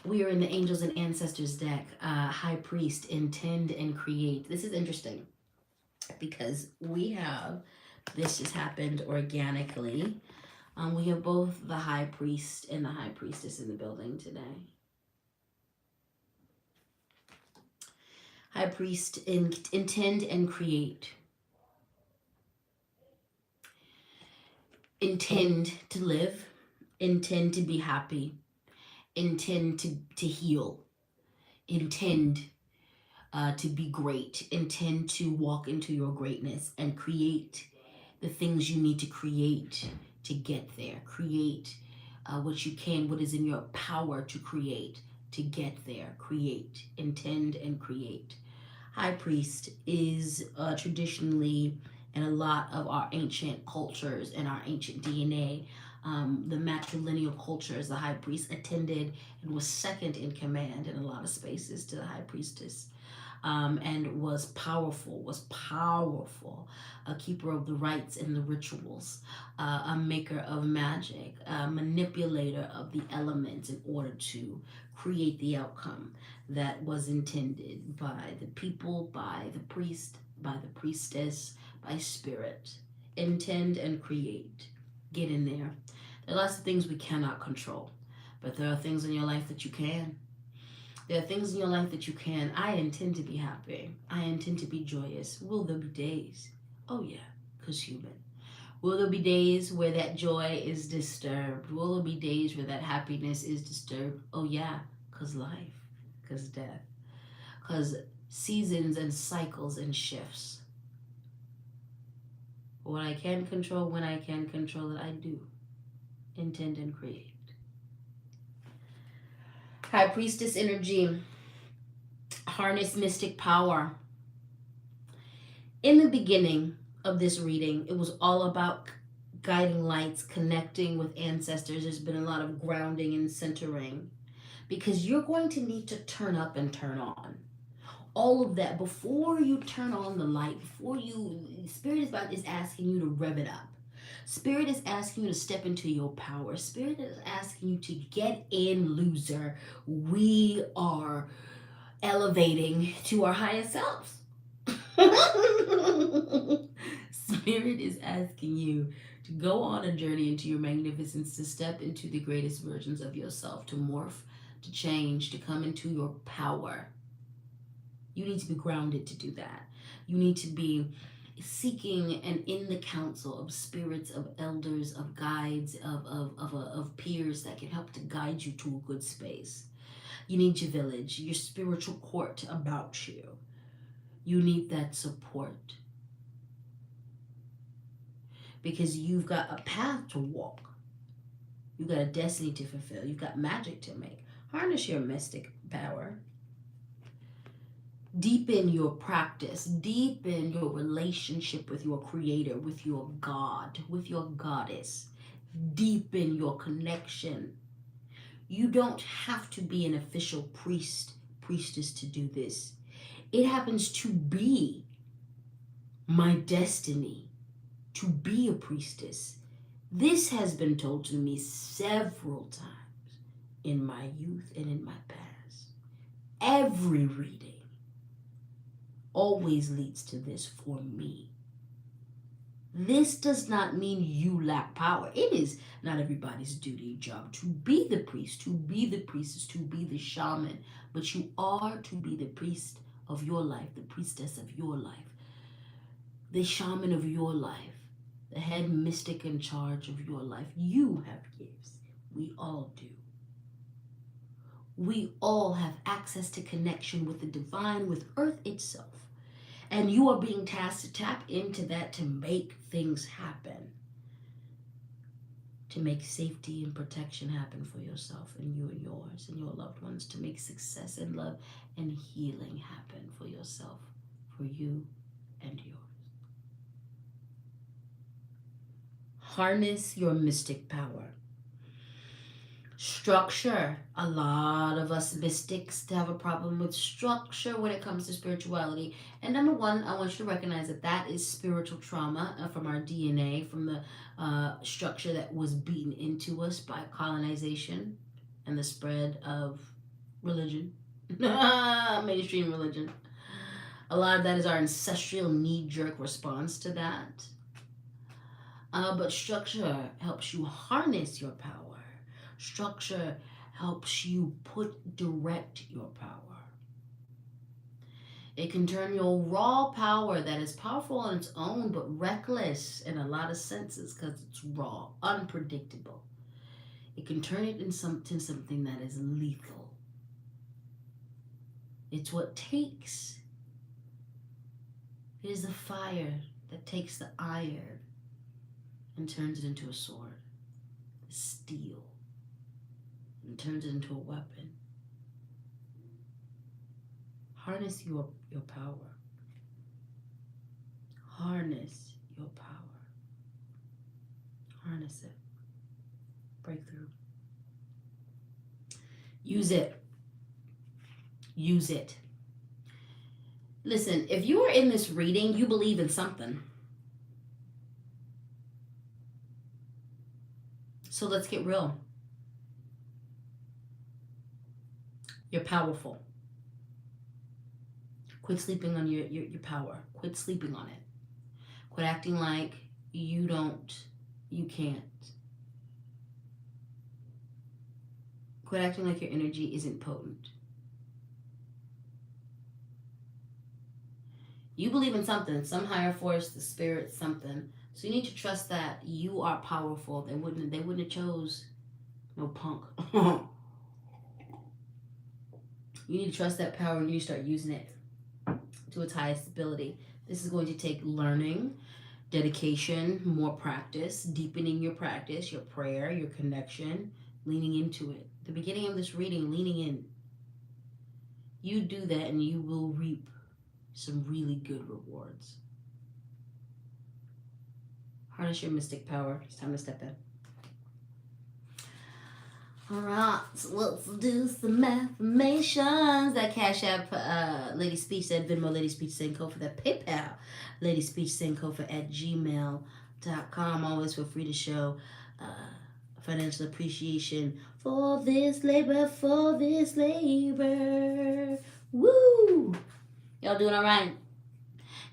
We are in the Angels and Ancestors deck. High Priest, Intend and Create. This is interesting because we have, this just happened organically. We have both the High Priest and the High Priestess in the building today. High Priest, intend and create. Intend to live, intend to be happy, intend to heal, intend to be great, intend to walk into your greatness and create the things you need to create to get there. Create what you can, what is in your power to create to get there. Create, intend, and create. High Priest is traditionally, in a lot of our ancient cultures and our ancient DNA, the matrilineal cultures, the High Priest attended and was second in command in a lot of spaces to the High Priestess. And was powerful, a keeper of the rites and the rituals, a maker of magic, a manipulator of the elements in order to create the outcome that was intended by the people, by the priest, by the priestess, by spirit. Intend and create. Get in there. There are lots of things we cannot control, but there are things in your life that you can. There are things in your life that you can. I intend to be happy. I intend to be joyous. Will there be days? Oh, yeah, because human. Will there be days where that joy is disturbed? Will there be days where that happiness is disturbed? Oh, yeah, because life, because death, because seasons and cycles and shifts. What I can control, when I can control it, I do. Intend and create. High Priestess energy. Harness mystic power. In the beginning of this reading, it was all about guiding lights, connecting with ancestors. There's been a lot of grounding and centering because you're going to need to turn up and turn on. All of that before you turn on the light, before you, Spirit is asking you to rev it up. Spirit is asking you to step into your power. Spirit is asking you to get in, loser. We are elevating to our highest selves. Spirit is asking you to go on a journey into your magnificence, to step into the greatest versions of yourself, to morph, to change, to come into your power. You need to be grounded to do that. You need to be seeking and in the counsel of spirits, of elders, of guides, of peers that can help to guide you to a good space. You need your village, your spiritual court about you. You need that support because you've got a path to walk. You've got a destiny to fulfill. You've got magic to make. Harness your mystic power. Deepen your practice. Deepen your relationship with your creator, with your God, with your goddess. Deepen your connection. You don't have to be an official priestess to do this. It happens to be my destiny to be a priestess. This has been told to me several times in my youth and in my past. Every reading always leads to this for me. This does not mean you lack power. It is not everybody's duty, job to be the priest, to be the priestess, to be the shaman, but you are to be the priest of your life, the priestess of your life, the shaman of your life, the head mystic in charge of your life. You have gifts. We all do. We all have access to connection with the divine, with earth itself. And you are being tasked to tap into that to make things happen. To make safety and protection happen for yourself and you and yours and your loved ones. To make success and love and healing happen for yourself, for you and yours. Harness your mystic power. Structure. A lot of us mystics have a problem with structure when it comes to spirituality. And number one, I want you to recognize that that is spiritual trauma from our DNA, from the structure that was beaten into us by colonization and the spread of religion, mainstream religion. A lot of that is our ancestral knee-jerk response to that. But structure helps you harness your power. Structure helps you direct your power. It can turn your raw power that is powerful on its own, but reckless in a lot of senses because it's raw, unpredictable. It can turn it into something that is lethal. It's what takes. It is the fire that takes the iron and turns it into a sword, steel, and turns it into a weapon. Harness your power. Harness your power. Harness it. Breakthrough. Use it. Use it. Listen, if you are in this reading, you believe in something. So let's get real. You're powerful. Quit sleeping on your power. Quit sleeping on it. Quit acting like you can't. Quit acting like your energy isn't potent. You believe in something, some higher force, the spirit, something. So you need to trust that you are powerful. They wouldn't have chose no punk. You need to trust that power and you start using it to its highest ability. This is going to take learning, dedication, more practice, deepening your practice, your prayer, your connection, leaning into it. The beginning of this reading, leaning in. You do that and you will reap some really good rewards. Harness your mystic power. It's time to step in. All right, so let's do some affirmations. That Cash App, LadySpeech, that Venmo, LadySpeech, Sankofa, that PayPal, LadySpeech, Sankofa at gmail.com. Always feel free to show financial appreciation for this labor, Woo! Y'all doing all right?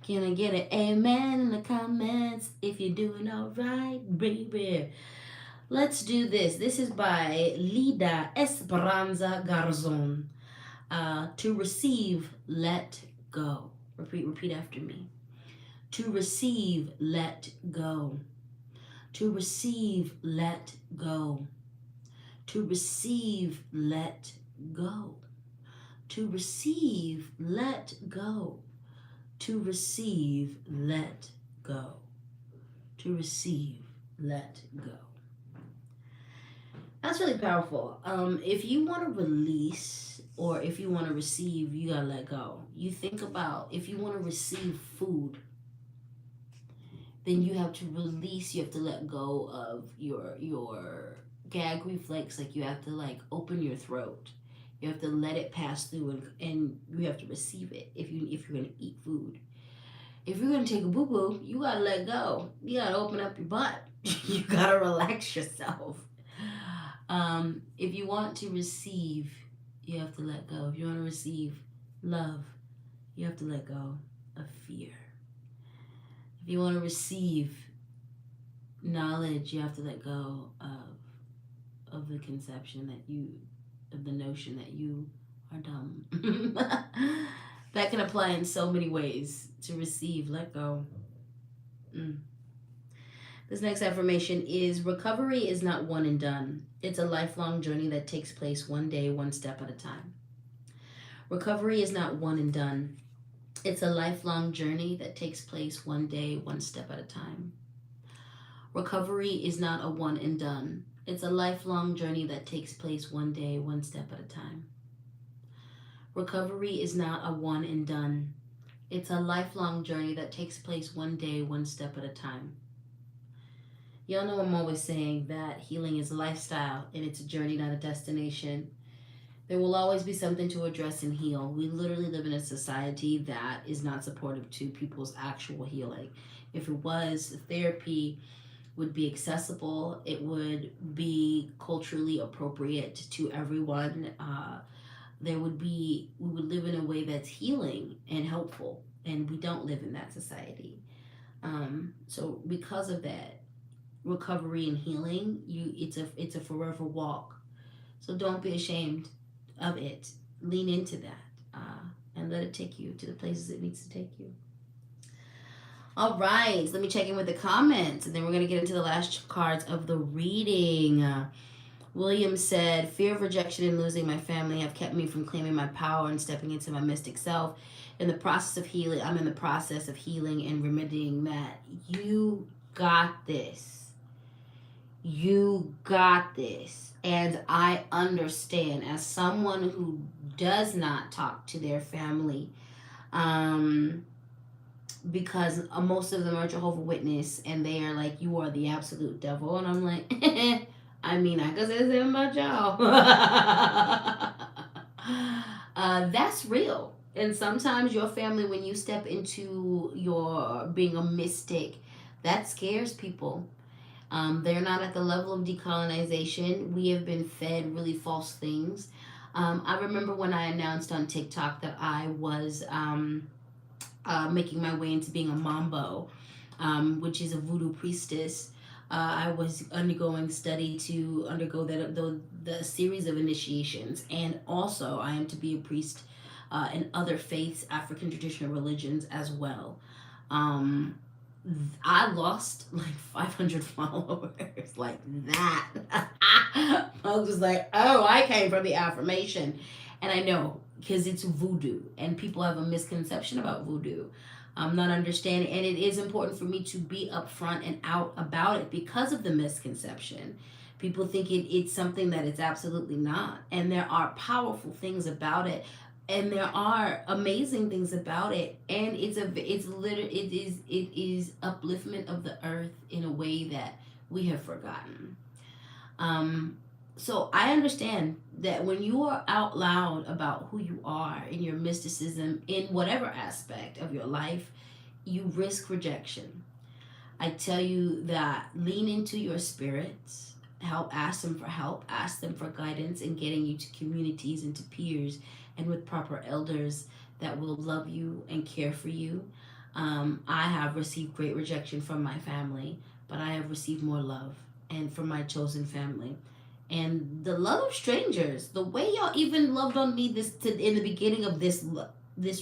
Can I get an amen in the comments if you're doing all right, baby? Let's do this. This is by Lida Esperanza Garzon. To receive, let go. Repeat after me. To receive, let go. To receive, let go. To receive, let go. To receive, let go. To receive, let go. To receive, let go. That's really powerful. If you want to release or if you want to receive, you gotta let go. You think about if you want to receive food, then you have to release. You have to let go of your gag reflex. Like you have to open your throat. You have to let it pass through, and you have to receive it. If you're gonna eat food, if you're gonna take a boo boo, you gotta let go. You gotta open up your butt. You gotta relax yourself. If you want to receive, you have to let go. If you want to receive love, you have to let go of fear. If you want to receive knowledge, you have to let go of the conception of the notion that you are dumb. That can apply in so many ways. To receive, let go. This next affirmation is: recovery is not one and done. It's a lifelong journey that takes place one day, one step at a time. Recovery is not one and done. It's a lifelong journey that takes place one day, one step at a time. Recovery is not a one and done. It's a lifelong journey that takes place one day, one step at a time. Recovery is not a one and done. It's a lifelong journey that takes place one day, one step at a time. Y'all know I'm always saying that healing is a lifestyle and it's a journey, not a destination. There will always be something to address and heal. We literally live in a society that is not supportive to people's actual healing. If it was, therapy would be accessible, it would be culturally appropriate to everyone. We would live in a way that's healing and helpful, and we don't live in that society. So because of that, recovery and healing, it's a forever walk. So don't be ashamed of it. Lean into that, and let it take you to the places it needs to take you. All right, let me check in with the comments, and then we're going to get into the last cards of the reading. William said, fear of rejection and losing my family have kept me from claiming my power and stepping into my mystic self. In the process of healing, I'm in the process of healing and remedying that. You got this. You got this. And I understand, as someone who does not talk to their family, because most of them are Jehovah's Witness, and they are like, you are the absolute devil. And I'm like, I mean, I can say the same about y'all. That's real. And sometimes your family, when you step into your being a mystic, that scares people. They're not at the level of decolonization. We have been fed really false things. I remember when I announced on TikTok that I was making my way into being a mambo, which is a voodoo priestess. I was undergoing study to undergo the series of initiations, and also I am to be a priest in other faiths, African traditional religions as well. I lost like 500 followers like that. I was like, oh, I came from the affirmation. And I know, because it's voodoo, and people have a misconception about voodoo. I'm not understanding, and it is important for me to be upfront and out about it because of the misconception. People think it's something that it's absolutely not, and there are powerful things about it, and there are amazing things about it, and it is upliftment of the earth in a way that we have forgotten. So I understand that when you are out loud about who you are in your mysticism in whatever aspect of your life, you risk rejection. I tell you that lean into your spirits, ask them for help, ask them for guidance in getting you to communities and to peers and with proper elders that will love you and care for you. I have received great rejection from my family, but I have received more love and from my chosen family. And the love of strangers, the way y'all even loved on me in the beginning of this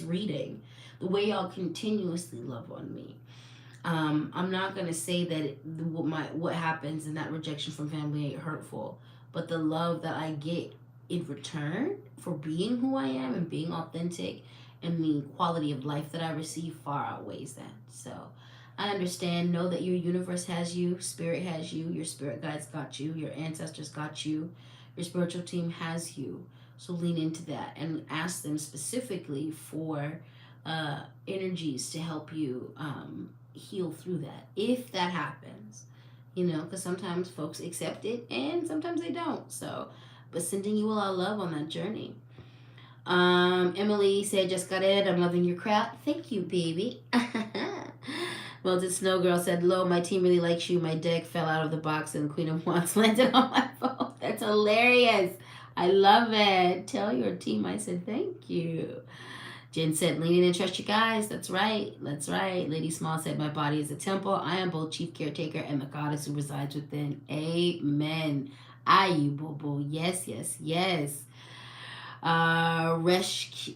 reading, the way y'all continuously love on me. I'm not gonna say that what happens in that rejection from family ain't hurtful, but the love that I get in return for being who I am and being authentic, and the quality of life that I receive far outweighs that. So I understand. Know that your universe has you, spirit has you, your spirit guides got you, your ancestors got you, your spiritual team has you. So lean into that and ask them specifically for energies to help you heal through that, if that happens. Because sometimes folks accept it and sometimes they don't. So, but sending you a lot of love on that journey. Emily said, just got it. I'm loving your crap. Thank you, baby. Melted Snow Girl said, "Lo, my team really likes you. My deck fell out of the box and Queen of Wands landed on my phone." That's hilarious. I love it. Tell your team I said thank you. Jen said, "Lean in and trust you guys." That's right. That's right. Lady Small said, "My body is a temple. I am both chief caretaker and the goddess who resides within." Amen. You boo boo. Yes, yes, yes. Reshki.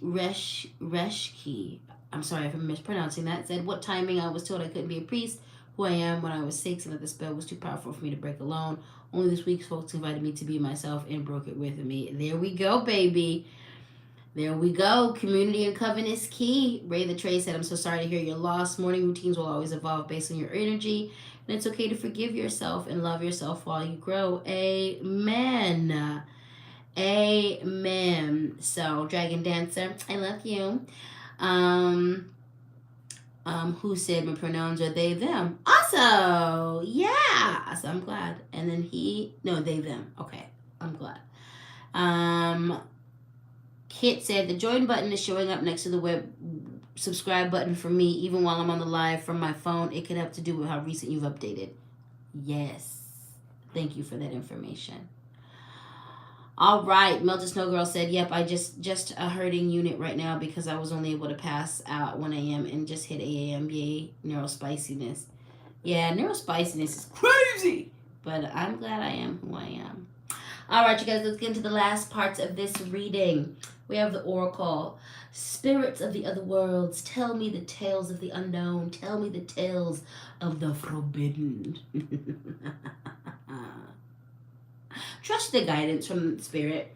I'm sorry if I'm mispronouncing that. Said, "What timing? I was told I couldn't be a priest. Who I am when I was 6, and that the spell was too powerful for me to break alone. Only this week, folks invited me to be myself and broke it with me." There we go, baby. There we go. Community and covenant is key. Ray the Trey said, I'm so sorry to hear your loss. Morning routines will always evolve based on your energy. And it's okay to forgive yourself and love yourself while you grow. Amen. Amen. So, Dragon Dancer, I love you. Um, who said my pronouns are they, them? Also, yeah. So I'm glad. And then they, them. Okay. I'm glad. Kit said the join button is showing up next to the web subscribe button for me, even while I'm on the live from my phone. It could have to do with how recent you've updated. Yes. Thank you for that information. All right, Melted Snow Girl said, "Yep, I just a hurting unit right now because I was only able to pass out 1 a.m. and just hit 8 a.m. Yay, neurospiciness. Yeah, neurospiciness is crazy, but I'm glad I am who I am. All right, you guys, let's get into the last parts of this reading. We have the Oracle. Spirits of the other worlds, tell me the tales of the unknown. Tell me the tales of the forbidden." Trust the guidance from Spirit.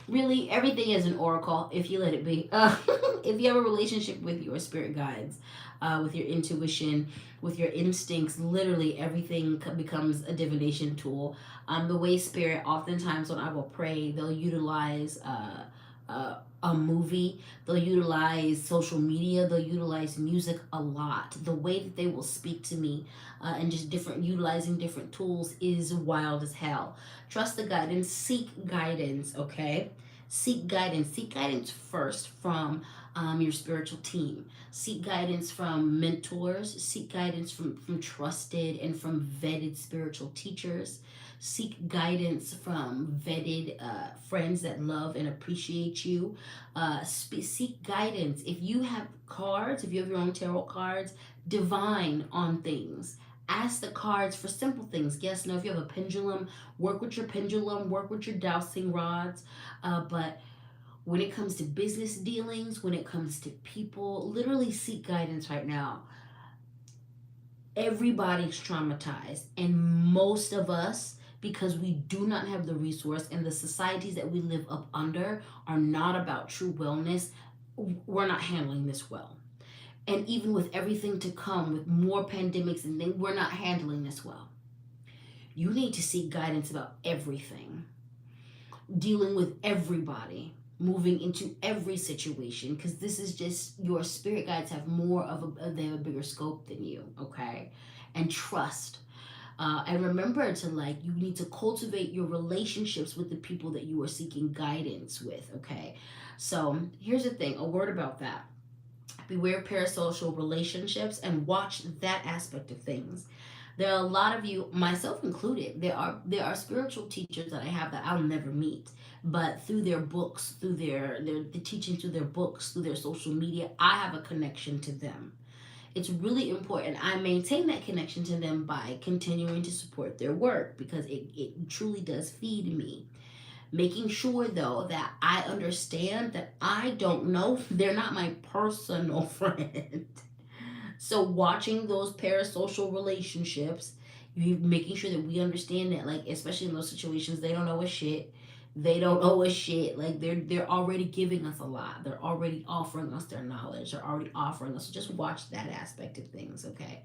Really, everything is an oracle if you let it be. If you have a relationship with your spirit guides, with your intuition, with your instincts, literally everything becomes a divination tool. The way Spirit, oftentimes when I will pray, they'll utilize a movie, they'll utilize social media, they'll utilize music a lot. The way that they will speak to me and just utilizing different tools is wild as hell. Trust the guidance, seek guidance, okay? Seek guidance. Seek guidance first from your spiritual team. Seek guidance from mentors. Seek guidance from trusted and from vetted spiritual teachers. Seek guidance from vetted friends that love and appreciate you. Seek guidance. If you have cards, if you have your own tarot cards, divine on things. Ask the cards for simple things. Yes, no, if you have a pendulum, work with your pendulum, work with your dowsing rods. But when it comes to business dealings, when it comes to people, literally seek guidance right now. Everybody's traumatized, and most of us, because we do not have the resource and the societies that we live up under are not about true wellness, we're not handling this well. And even with everything to come, with more pandemics and things, we're not handling this well. You need to seek guidance about everything, dealing with everybody, moving into every situation, because this is just your spirit guides have more of they have a bigger scope than you, okay? And trust. And remember to you need to cultivate your relationships with the people that you are seeking guidance with, okay? So here's the thing, a word about that. Beware of parasocial relationships and watch that aspect of things. There are a lot of you, myself included, there are spiritual teachers that I have that I'll never meet, but through their books, through the teaching, through their books, through their social media, I have a connection to them. It's really important. I maintain that connection to them by continuing to support their work because it truly does feed me. Making sure, though, that I understand that I don't know, they're not my personal friend. So, watching those parasocial relationships, you making sure that we understand that, especially in those situations, they don't know a shit. They don't owe us shit. They're already giving us a lot. They're already offering us their knowledge. They're already offering us. So just watch that aspect of things, okay?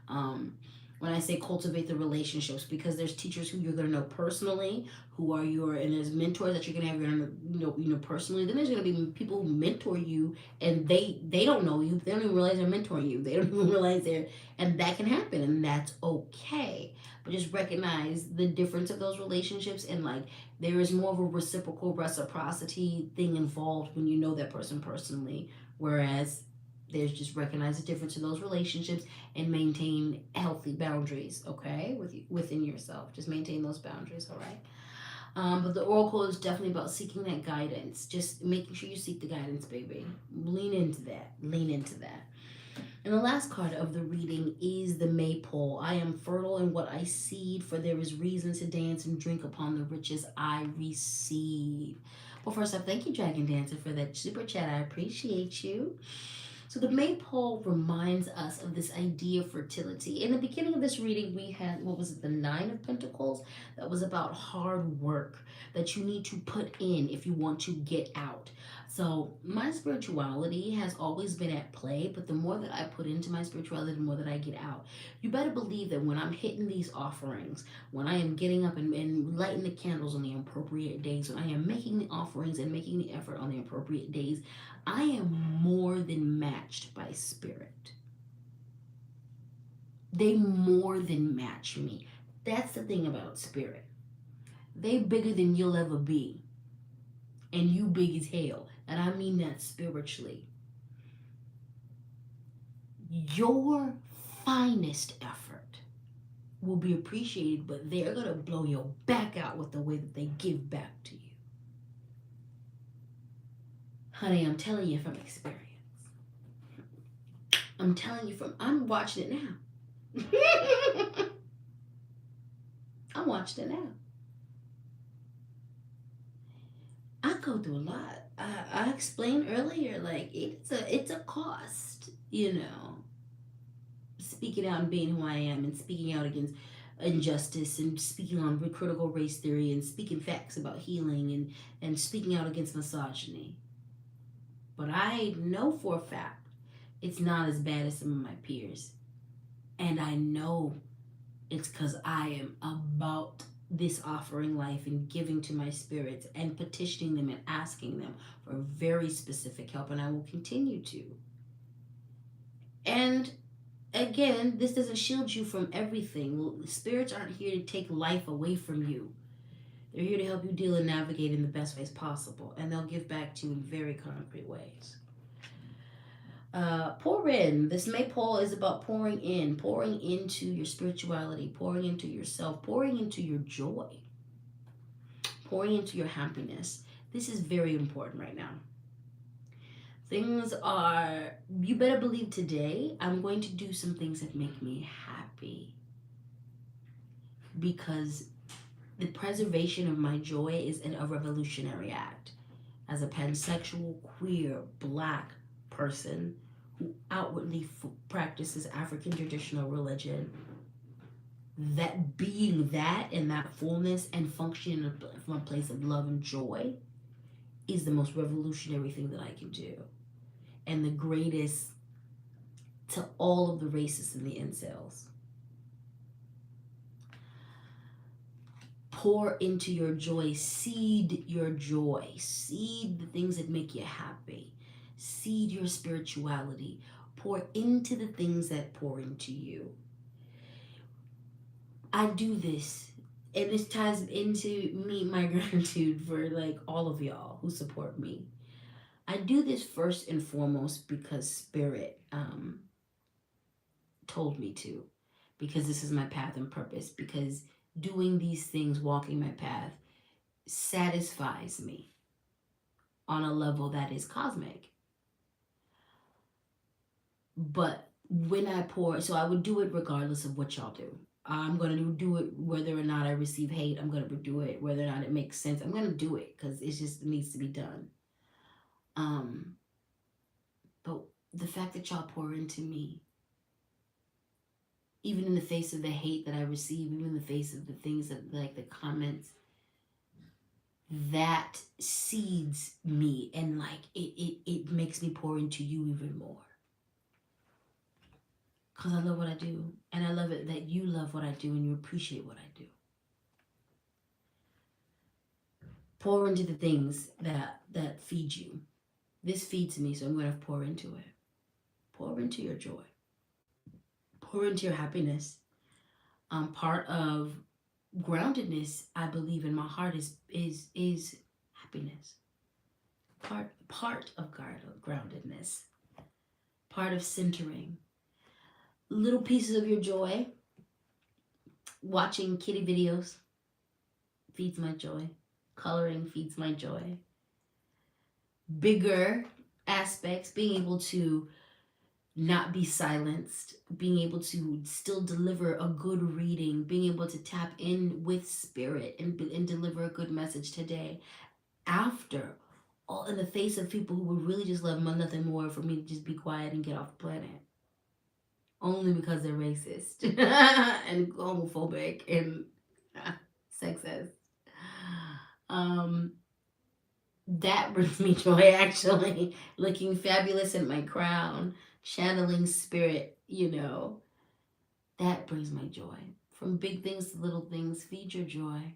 When I say cultivate the relationships, because there's teachers who you're gonna know personally, and there's mentors that you're gonna have personally. Then there's gonna be people who mentor you, and they don't know you. They don't even realize they're mentoring you. They don't even realize and that can happen, and that's okay. But just recognize the difference of those relationships, and there is more of a reciprocity thing involved when you know that person personally, whereas there's just recognize the difference in those relationships and maintain healthy boundaries, okay, within yourself. Just maintain those boundaries, all right? But the oracle is definitely about seeking that guidance. Just making sure you seek the guidance, baby. Lean into that. And the last card of the reading is the Maypole. I am fertile in what I seed, for there is reason to dance and drink upon the riches I receive. Well, first up, thank you, Dragon Dancer, for that super chat. I appreciate you. So the maypole reminds us of this idea of fertility. In the beginning of this reading, we had, what was it, the Nine of Pentacles? That was about hard work that you need to put in if you want to get out. So my spirituality has always been at play, but the more that I put into my spirituality, the more that I get out. You better believe that when I'm hitting these offerings, when I am getting up and lighting the candles on the appropriate days, when I am making the offerings and making the effort on the appropriate days, I am more than matched by spirit. They more than match me. That's the thing about spirit. They bigger than you'll ever be. And you big as hell. And I mean that spiritually. Your finest effort will be appreciated, but they're going to blow your back out with the way that they give back to you. Honey, I'm telling you from experience. I'm telling you I'm watching it now. I'm watching it now. I go through a lot. I explained earlier, like it's a cost, you know. Speaking out and being who I am, and speaking out against injustice, and speaking on critical race theory, and speaking facts about healing, and speaking out against misogyny. But I know for a fact it's not as bad as some of my peers. And I know it's because I am about this offering life and giving to my spirits and petitioning them and asking them for very specific help. And I will continue to. And again, this doesn't shield you from everything. Spirits aren't here to take life away from you. They're here to help you deal and navigate in the best ways possible. And they'll give back to you in very concrete ways. Pour in. This maypole is about pouring into your spirituality, pouring into yourself, pouring into your joy, pouring into your happiness. This is very important right now. Things are, you better believe today, I'm going to do some things that make me happy. Because the preservation of my joy is a revolutionary act. As a pansexual, queer, Black person who outwardly practices African traditional religion, that being that and that fullness and functioning from a place of love and joy is the most revolutionary thing that I can do. And the greatest to all of the racists and the incels. Pour into your joy, seed your joy, seed the things that make you happy, seed your spirituality, pour into the things that pour into you. I do this, and this ties into me, my gratitude for like all of y'all who support me. I do this first and foremost because Spirit told me to, because this is my path and purpose, because doing these things, walking my path, satisfies me on a level that is cosmic. But when I pour, so I would do it regardless of what y'all do. I'm going to do it whether or not I receive hate. I'm going to do it whether or not it makes sense. I'm going to do it because it just needs to be done. But the fact that y'all pour into me, even in the face of the hate that I receive, even in the face of the things that, like the comments, that seeds me, and like it makes me pour into you even more. Because I love what I do, and I love it that you love what I do and you appreciate what I do. Pour into the things that feed you. This feeds me, so I'm going to pour into it. Pour into your joy. Pour into your happiness. Part of groundedness, I believe in my heart, is happiness. Part of groundedness. Part of centering. Little pieces of your joy. Watching kitty videos feeds my joy. Coloring feeds my joy. Bigger aspects, being able to not be silenced, being able to still deliver a good reading, being able to tap in with spirit and deliver a good message today after all in the face of people who would really just love nothing more for me to just be quiet and get off the planet. Only because they're racist and homophobic and sexist. Um, that brings me joy actually. Looking fabulous in my crown, channeling spirit, that brings my joy. From big things to little things, feed your joy.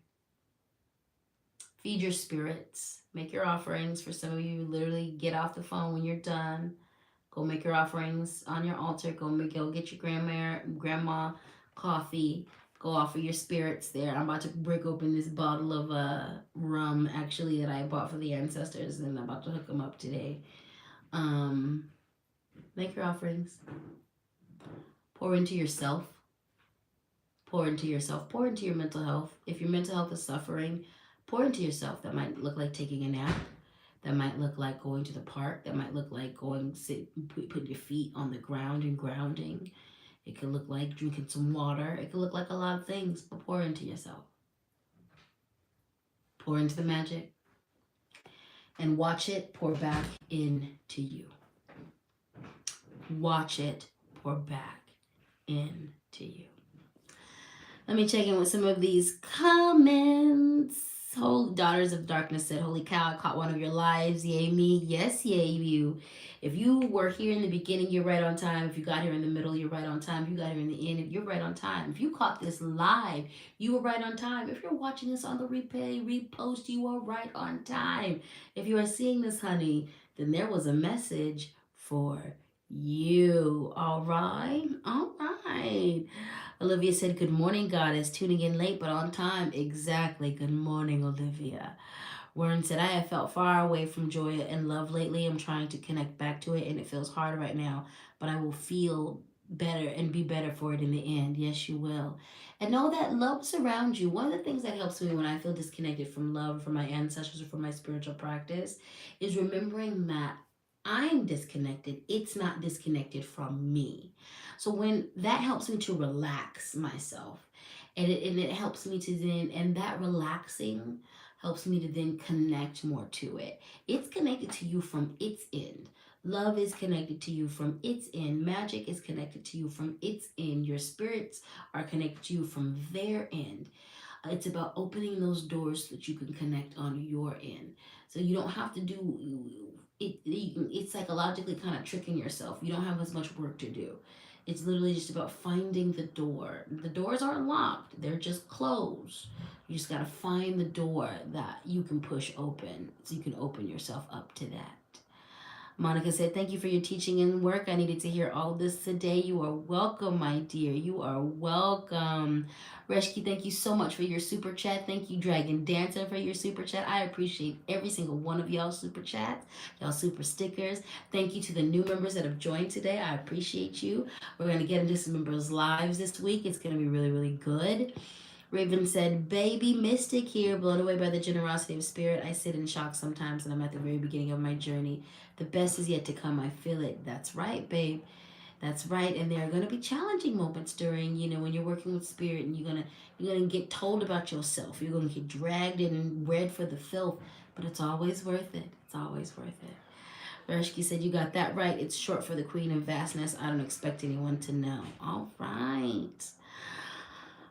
Feed your spirits. Make your offerings. For some of you, literally get off the phone when you're done. Go make your offerings on your altar. Go get your grandma coffee. Go offer your spirits there. I'm about to break open this bottle of rum actually that I bought for the ancestors, and I'm about to hook them up today. Make your offerings. Pour into yourself. Pour into yourself. Pour into your mental health. If your mental health is suffering, pour into yourself. That might look like taking a nap. That might look like going to the park. That might look like putting your feet on the ground and grounding. It could look like drinking some water. It could look like a lot of things, but pour into yourself. Pour into the magic. And watch it pour back into you. Watch it pour back into you. Let me check in with some of these comments. Holy Daughters of Darkness said, holy cow, I caught one of your lives. Yay me. Yes, yay you. If you were here in the beginning, you're right on time. If you got here in the middle, you're right on time. If you got here in the end, you're right on time. If you caught this live, you were right on time. If you're watching this on the replay, repost, you are right on time. If you are seeing this, honey, then there was a message for you. All right. All right. Olivia said, good morning, goddess. Tuning in late, but on time. Exactly. Good morning, Olivia. Warren said, I have felt far away from joy and love lately. I'm trying to connect back to it, and it feels hard right now, but I will feel better and be better for it in the end. Yes, you will. And know that love surrounds you. One of the things that helps me when I feel disconnected from love, from my ancestors, or from my spiritual practice is remembering that I'm disconnected. It's not disconnected from me. So when that helps me to relax myself, and it helps me to then, and that relaxing helps me to then connect more to it. It's connected to you from its end. Love is connected to you from its end. Magic is connected to you from its end. Your spirits are connected to you from their end. It's about opening those doors so that you can connect on your end. So you don't have to do it. It's psychologically kind of tricking yourself. You don't have as much work to do. It's literally just about finding the door. The doors aren't locked. They're just closed. You just got to find the door that you can push open so you can open yourself up to that. Monica said, thank you for your teaching and work. I needed to hear all this today. You are welcome, my dear. You are welcome. Reshki, thank you so much for your super chat. Thank you, Dragon Dancer, for your super chat. I appreciate every single one of y'all super chats, y'all super stickers. Thank you to the new members that have joined today. I appreciate you. We're going to get into some members' lives this week. It's going to be really, really good. Raven said, baby mystic here, blown away by the generosity of spirit. I sit in shock sometimes, and I'm at the very beginning of my journey. The best is yet to come. I feel it. That's right, babe. That's right. And there are going to be challenging moments during, when you're working with spirit, and you're gonna get told about yourself. You're going to get dragged and read for the filth, but it's always worth it. It's always worth it. Reshki said, you got that right. It's short for the Queen of Vastness. I don't expect anyone to know. All right.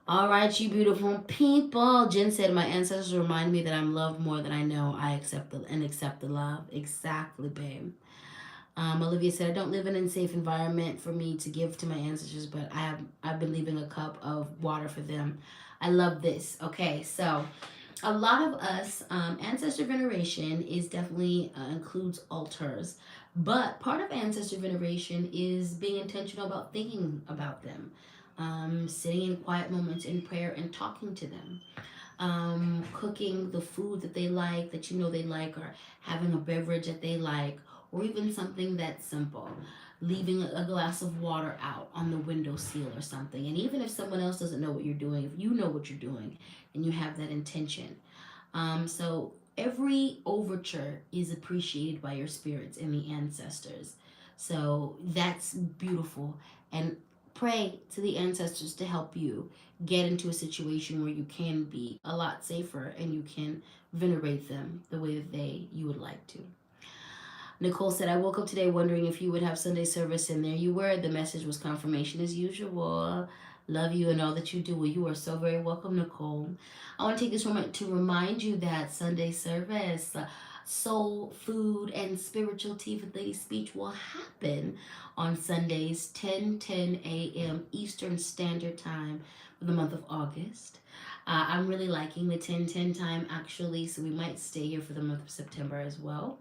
All right, you beautiful people. Jen said, my ancestors remind me that I'm loved more than I know. I accept the love. Exactly, babe. Olivia said, I don't live in a safe environment for me to give to my ancestors, but I've been leaving a cup of water for them. I love this. Okay, so a lot of us, ancestor veneration is definitely includes altars, but part of ancestor veneration is being intentional about thinking about them, sitting in quiet moments in prayer and talking to them, cooking the food that they like, that they like, or having a beverage that they like, or even something that's simple, leaving a glass of water out on the windowsill or something. And even if someone else doesn't know what you're doing, if you know what you're doing and you have that intention. So every overture is appreciated by your spirits and the ancestors. So that's beautiful. And Pray to the ancestors to help you get into a situation where you can be a lot safer and you can venerate them the way that you would like to. Nicole said, I woke up today wondering if you would have Sunday service, and there you were. The message was confirmation as usual. Love you and all that you do. Well, you are so very welcome, Nicole. I want to take this moment to remind you that Sunday service, soul, food, and spiritual tea with Lady Speech will happen on Sundays, 10 a.m. Eastern Standard Time for the month of August. I'm really liking the 10 time, actually, so we might stay here for the month of September as well.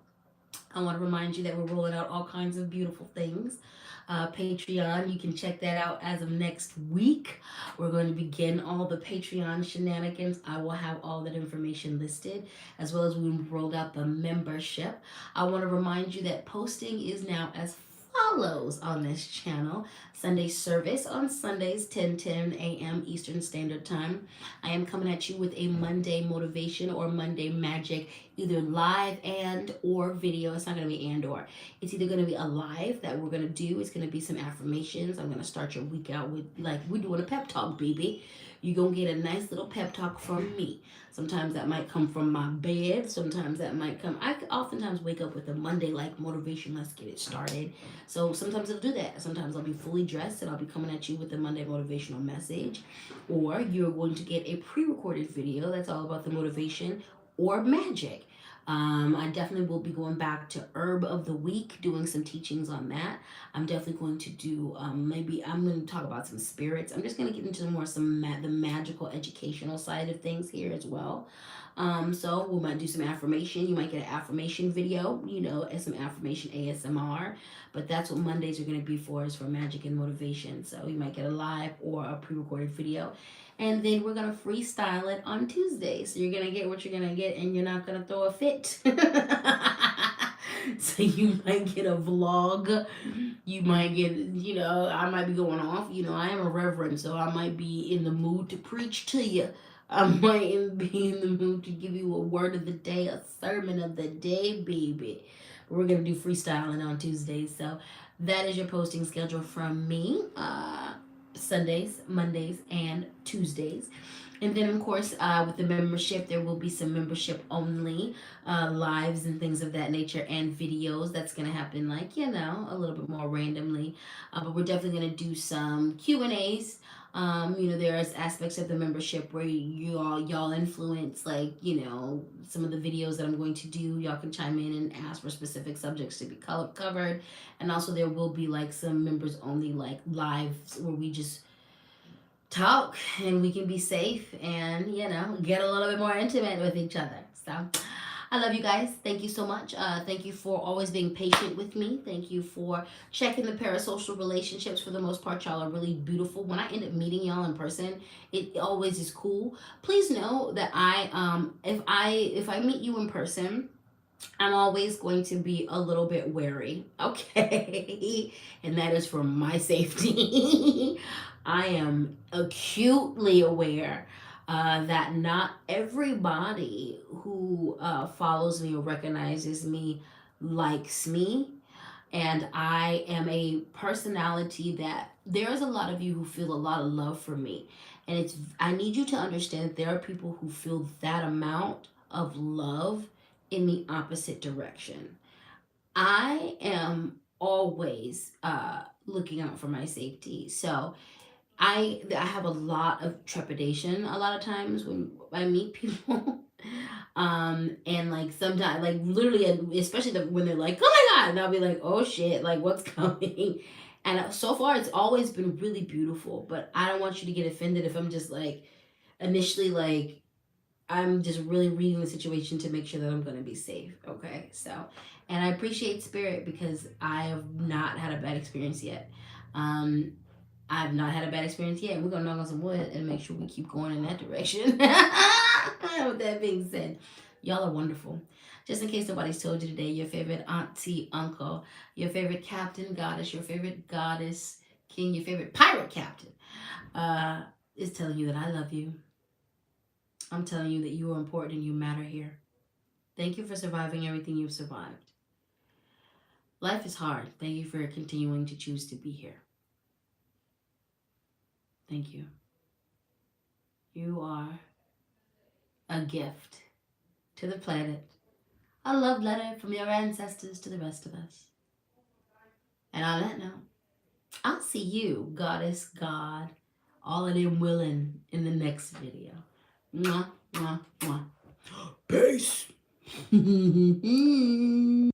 I want to remind you that we're rolling out all kinds of beautiful things. Patreon, you can check that out as of next week. We're going to begin all the Patreon shenanigans. I will have all that information listed, as well as we've rolled out the membership. I want to remind you that posting is now as follows on this channel. Sunday service on Sundays, 10 a.m. Eastern Standard Time. I am coming at you with a Monday motivation or Monday magic, either live and or video. It's not going to be and or. It's either going to be a live that we're going to do. It's going to be some affirmations. I'm going to start your week out with, like, we're doing a pep talk, baby. You're going to get a nice little pep talk from me. Sometimes that might come from my bed. Sometimes that might come. I oftentimes wake up with a Monday like motivation. Let's get it started. So sometimes I'll do that. Sometimes I'll be fully dressed and I'll be coming at you with a Monday motivational message. Or you're going to get a pre-recorded video that's all about the motivation or magic. I definitely will be going back to Herb of the Week, doing some teachings on that. I'm definitely going to do, maybe I'm going to talk about some spirits. I'm just going to get into more the magical educational side of things here as well. So we might do some affirmation. You might get an affirmation video, and some affirmation ASMR. But that's what Mondays are going to be for, is for magic and motivation. So you might get a live or a pre-recorded video. And then we're going to freestyle it on Tuesday. So you're going to get what you're going to get, and you're not going to throw a fit. So you might get a vlog. You might get, I might be going off. I am a reverend, so I might be in the mood to preach to you. I might be in the mood to give you a word of the day, a sermon of the day, baby. We're going to do freestyling on Tuesdays. So that is your posting schedule from me. Sundays, Mondays, and Tuesdays. And then, of course, with the membership, there will be some membership only lives and things of that nature, and videos. That's going to happen, a little bit more randomly. But we're definitely going to do some Q&As. There's aspects of the membership where y'all influence, some of the videos that I'm going to do. Y'all can chime in and ask for specific subjects to be covered. And also there will be some members only lives where we just talk and we can be safe and get a little bit more intimate with each other. So I love you guys. Thank you so much. Thank you for always being patient with me. Thank you for checking the parasocial relationships. For the most part, y'all are really beautiful. When I end up meeting y'all in person, it always is cool. Please know that if I meet you in person, I'm always going to be a little bit wary, okay? And that is for my safety. I am acutely aware that not everybody who follows me or recognizes me likes me. And I am a personality that there's a lot of you who feel a lot of love for me. And I need you to understand that there are people who feel that amount of love in the opposite direction. I am always looking out for my safety. So I have a lot of trepidation a lot of times when I meet people. And sometimes, literally, especially when they're like, oh my God, and I'll be like, oh shit, what's coming? And so far it's always been really beautiful, but I don't want you to get offended if I'm just initially I'm just really reading the situation to make sure that I'm going to be safe. Okay. So, and I appreciate spirit because I have not had a bad experience yet. I've not had a bad experience yet. We're going to knock on some wood and make sure we keep going in that direction. With that being said, y'all are wonderful. Just in case nobody's told you today, your favorite auntie, uncle, your favorite captain, goddess, your favorite goddess, king, your favorite pirate captain, is telling you that I love you. I'm telling you that you are important and you matter here. Thank you for surviving everything you've survived. Life is hard. Thank you for continuing to choose to be here. Thank you. You are a gift to the planet. A love letter from your ancestors to the rest of us. And on that note, I'll see you, goddess, God, all of them willing in the next video. Mwah, mwah, mwah. Peace.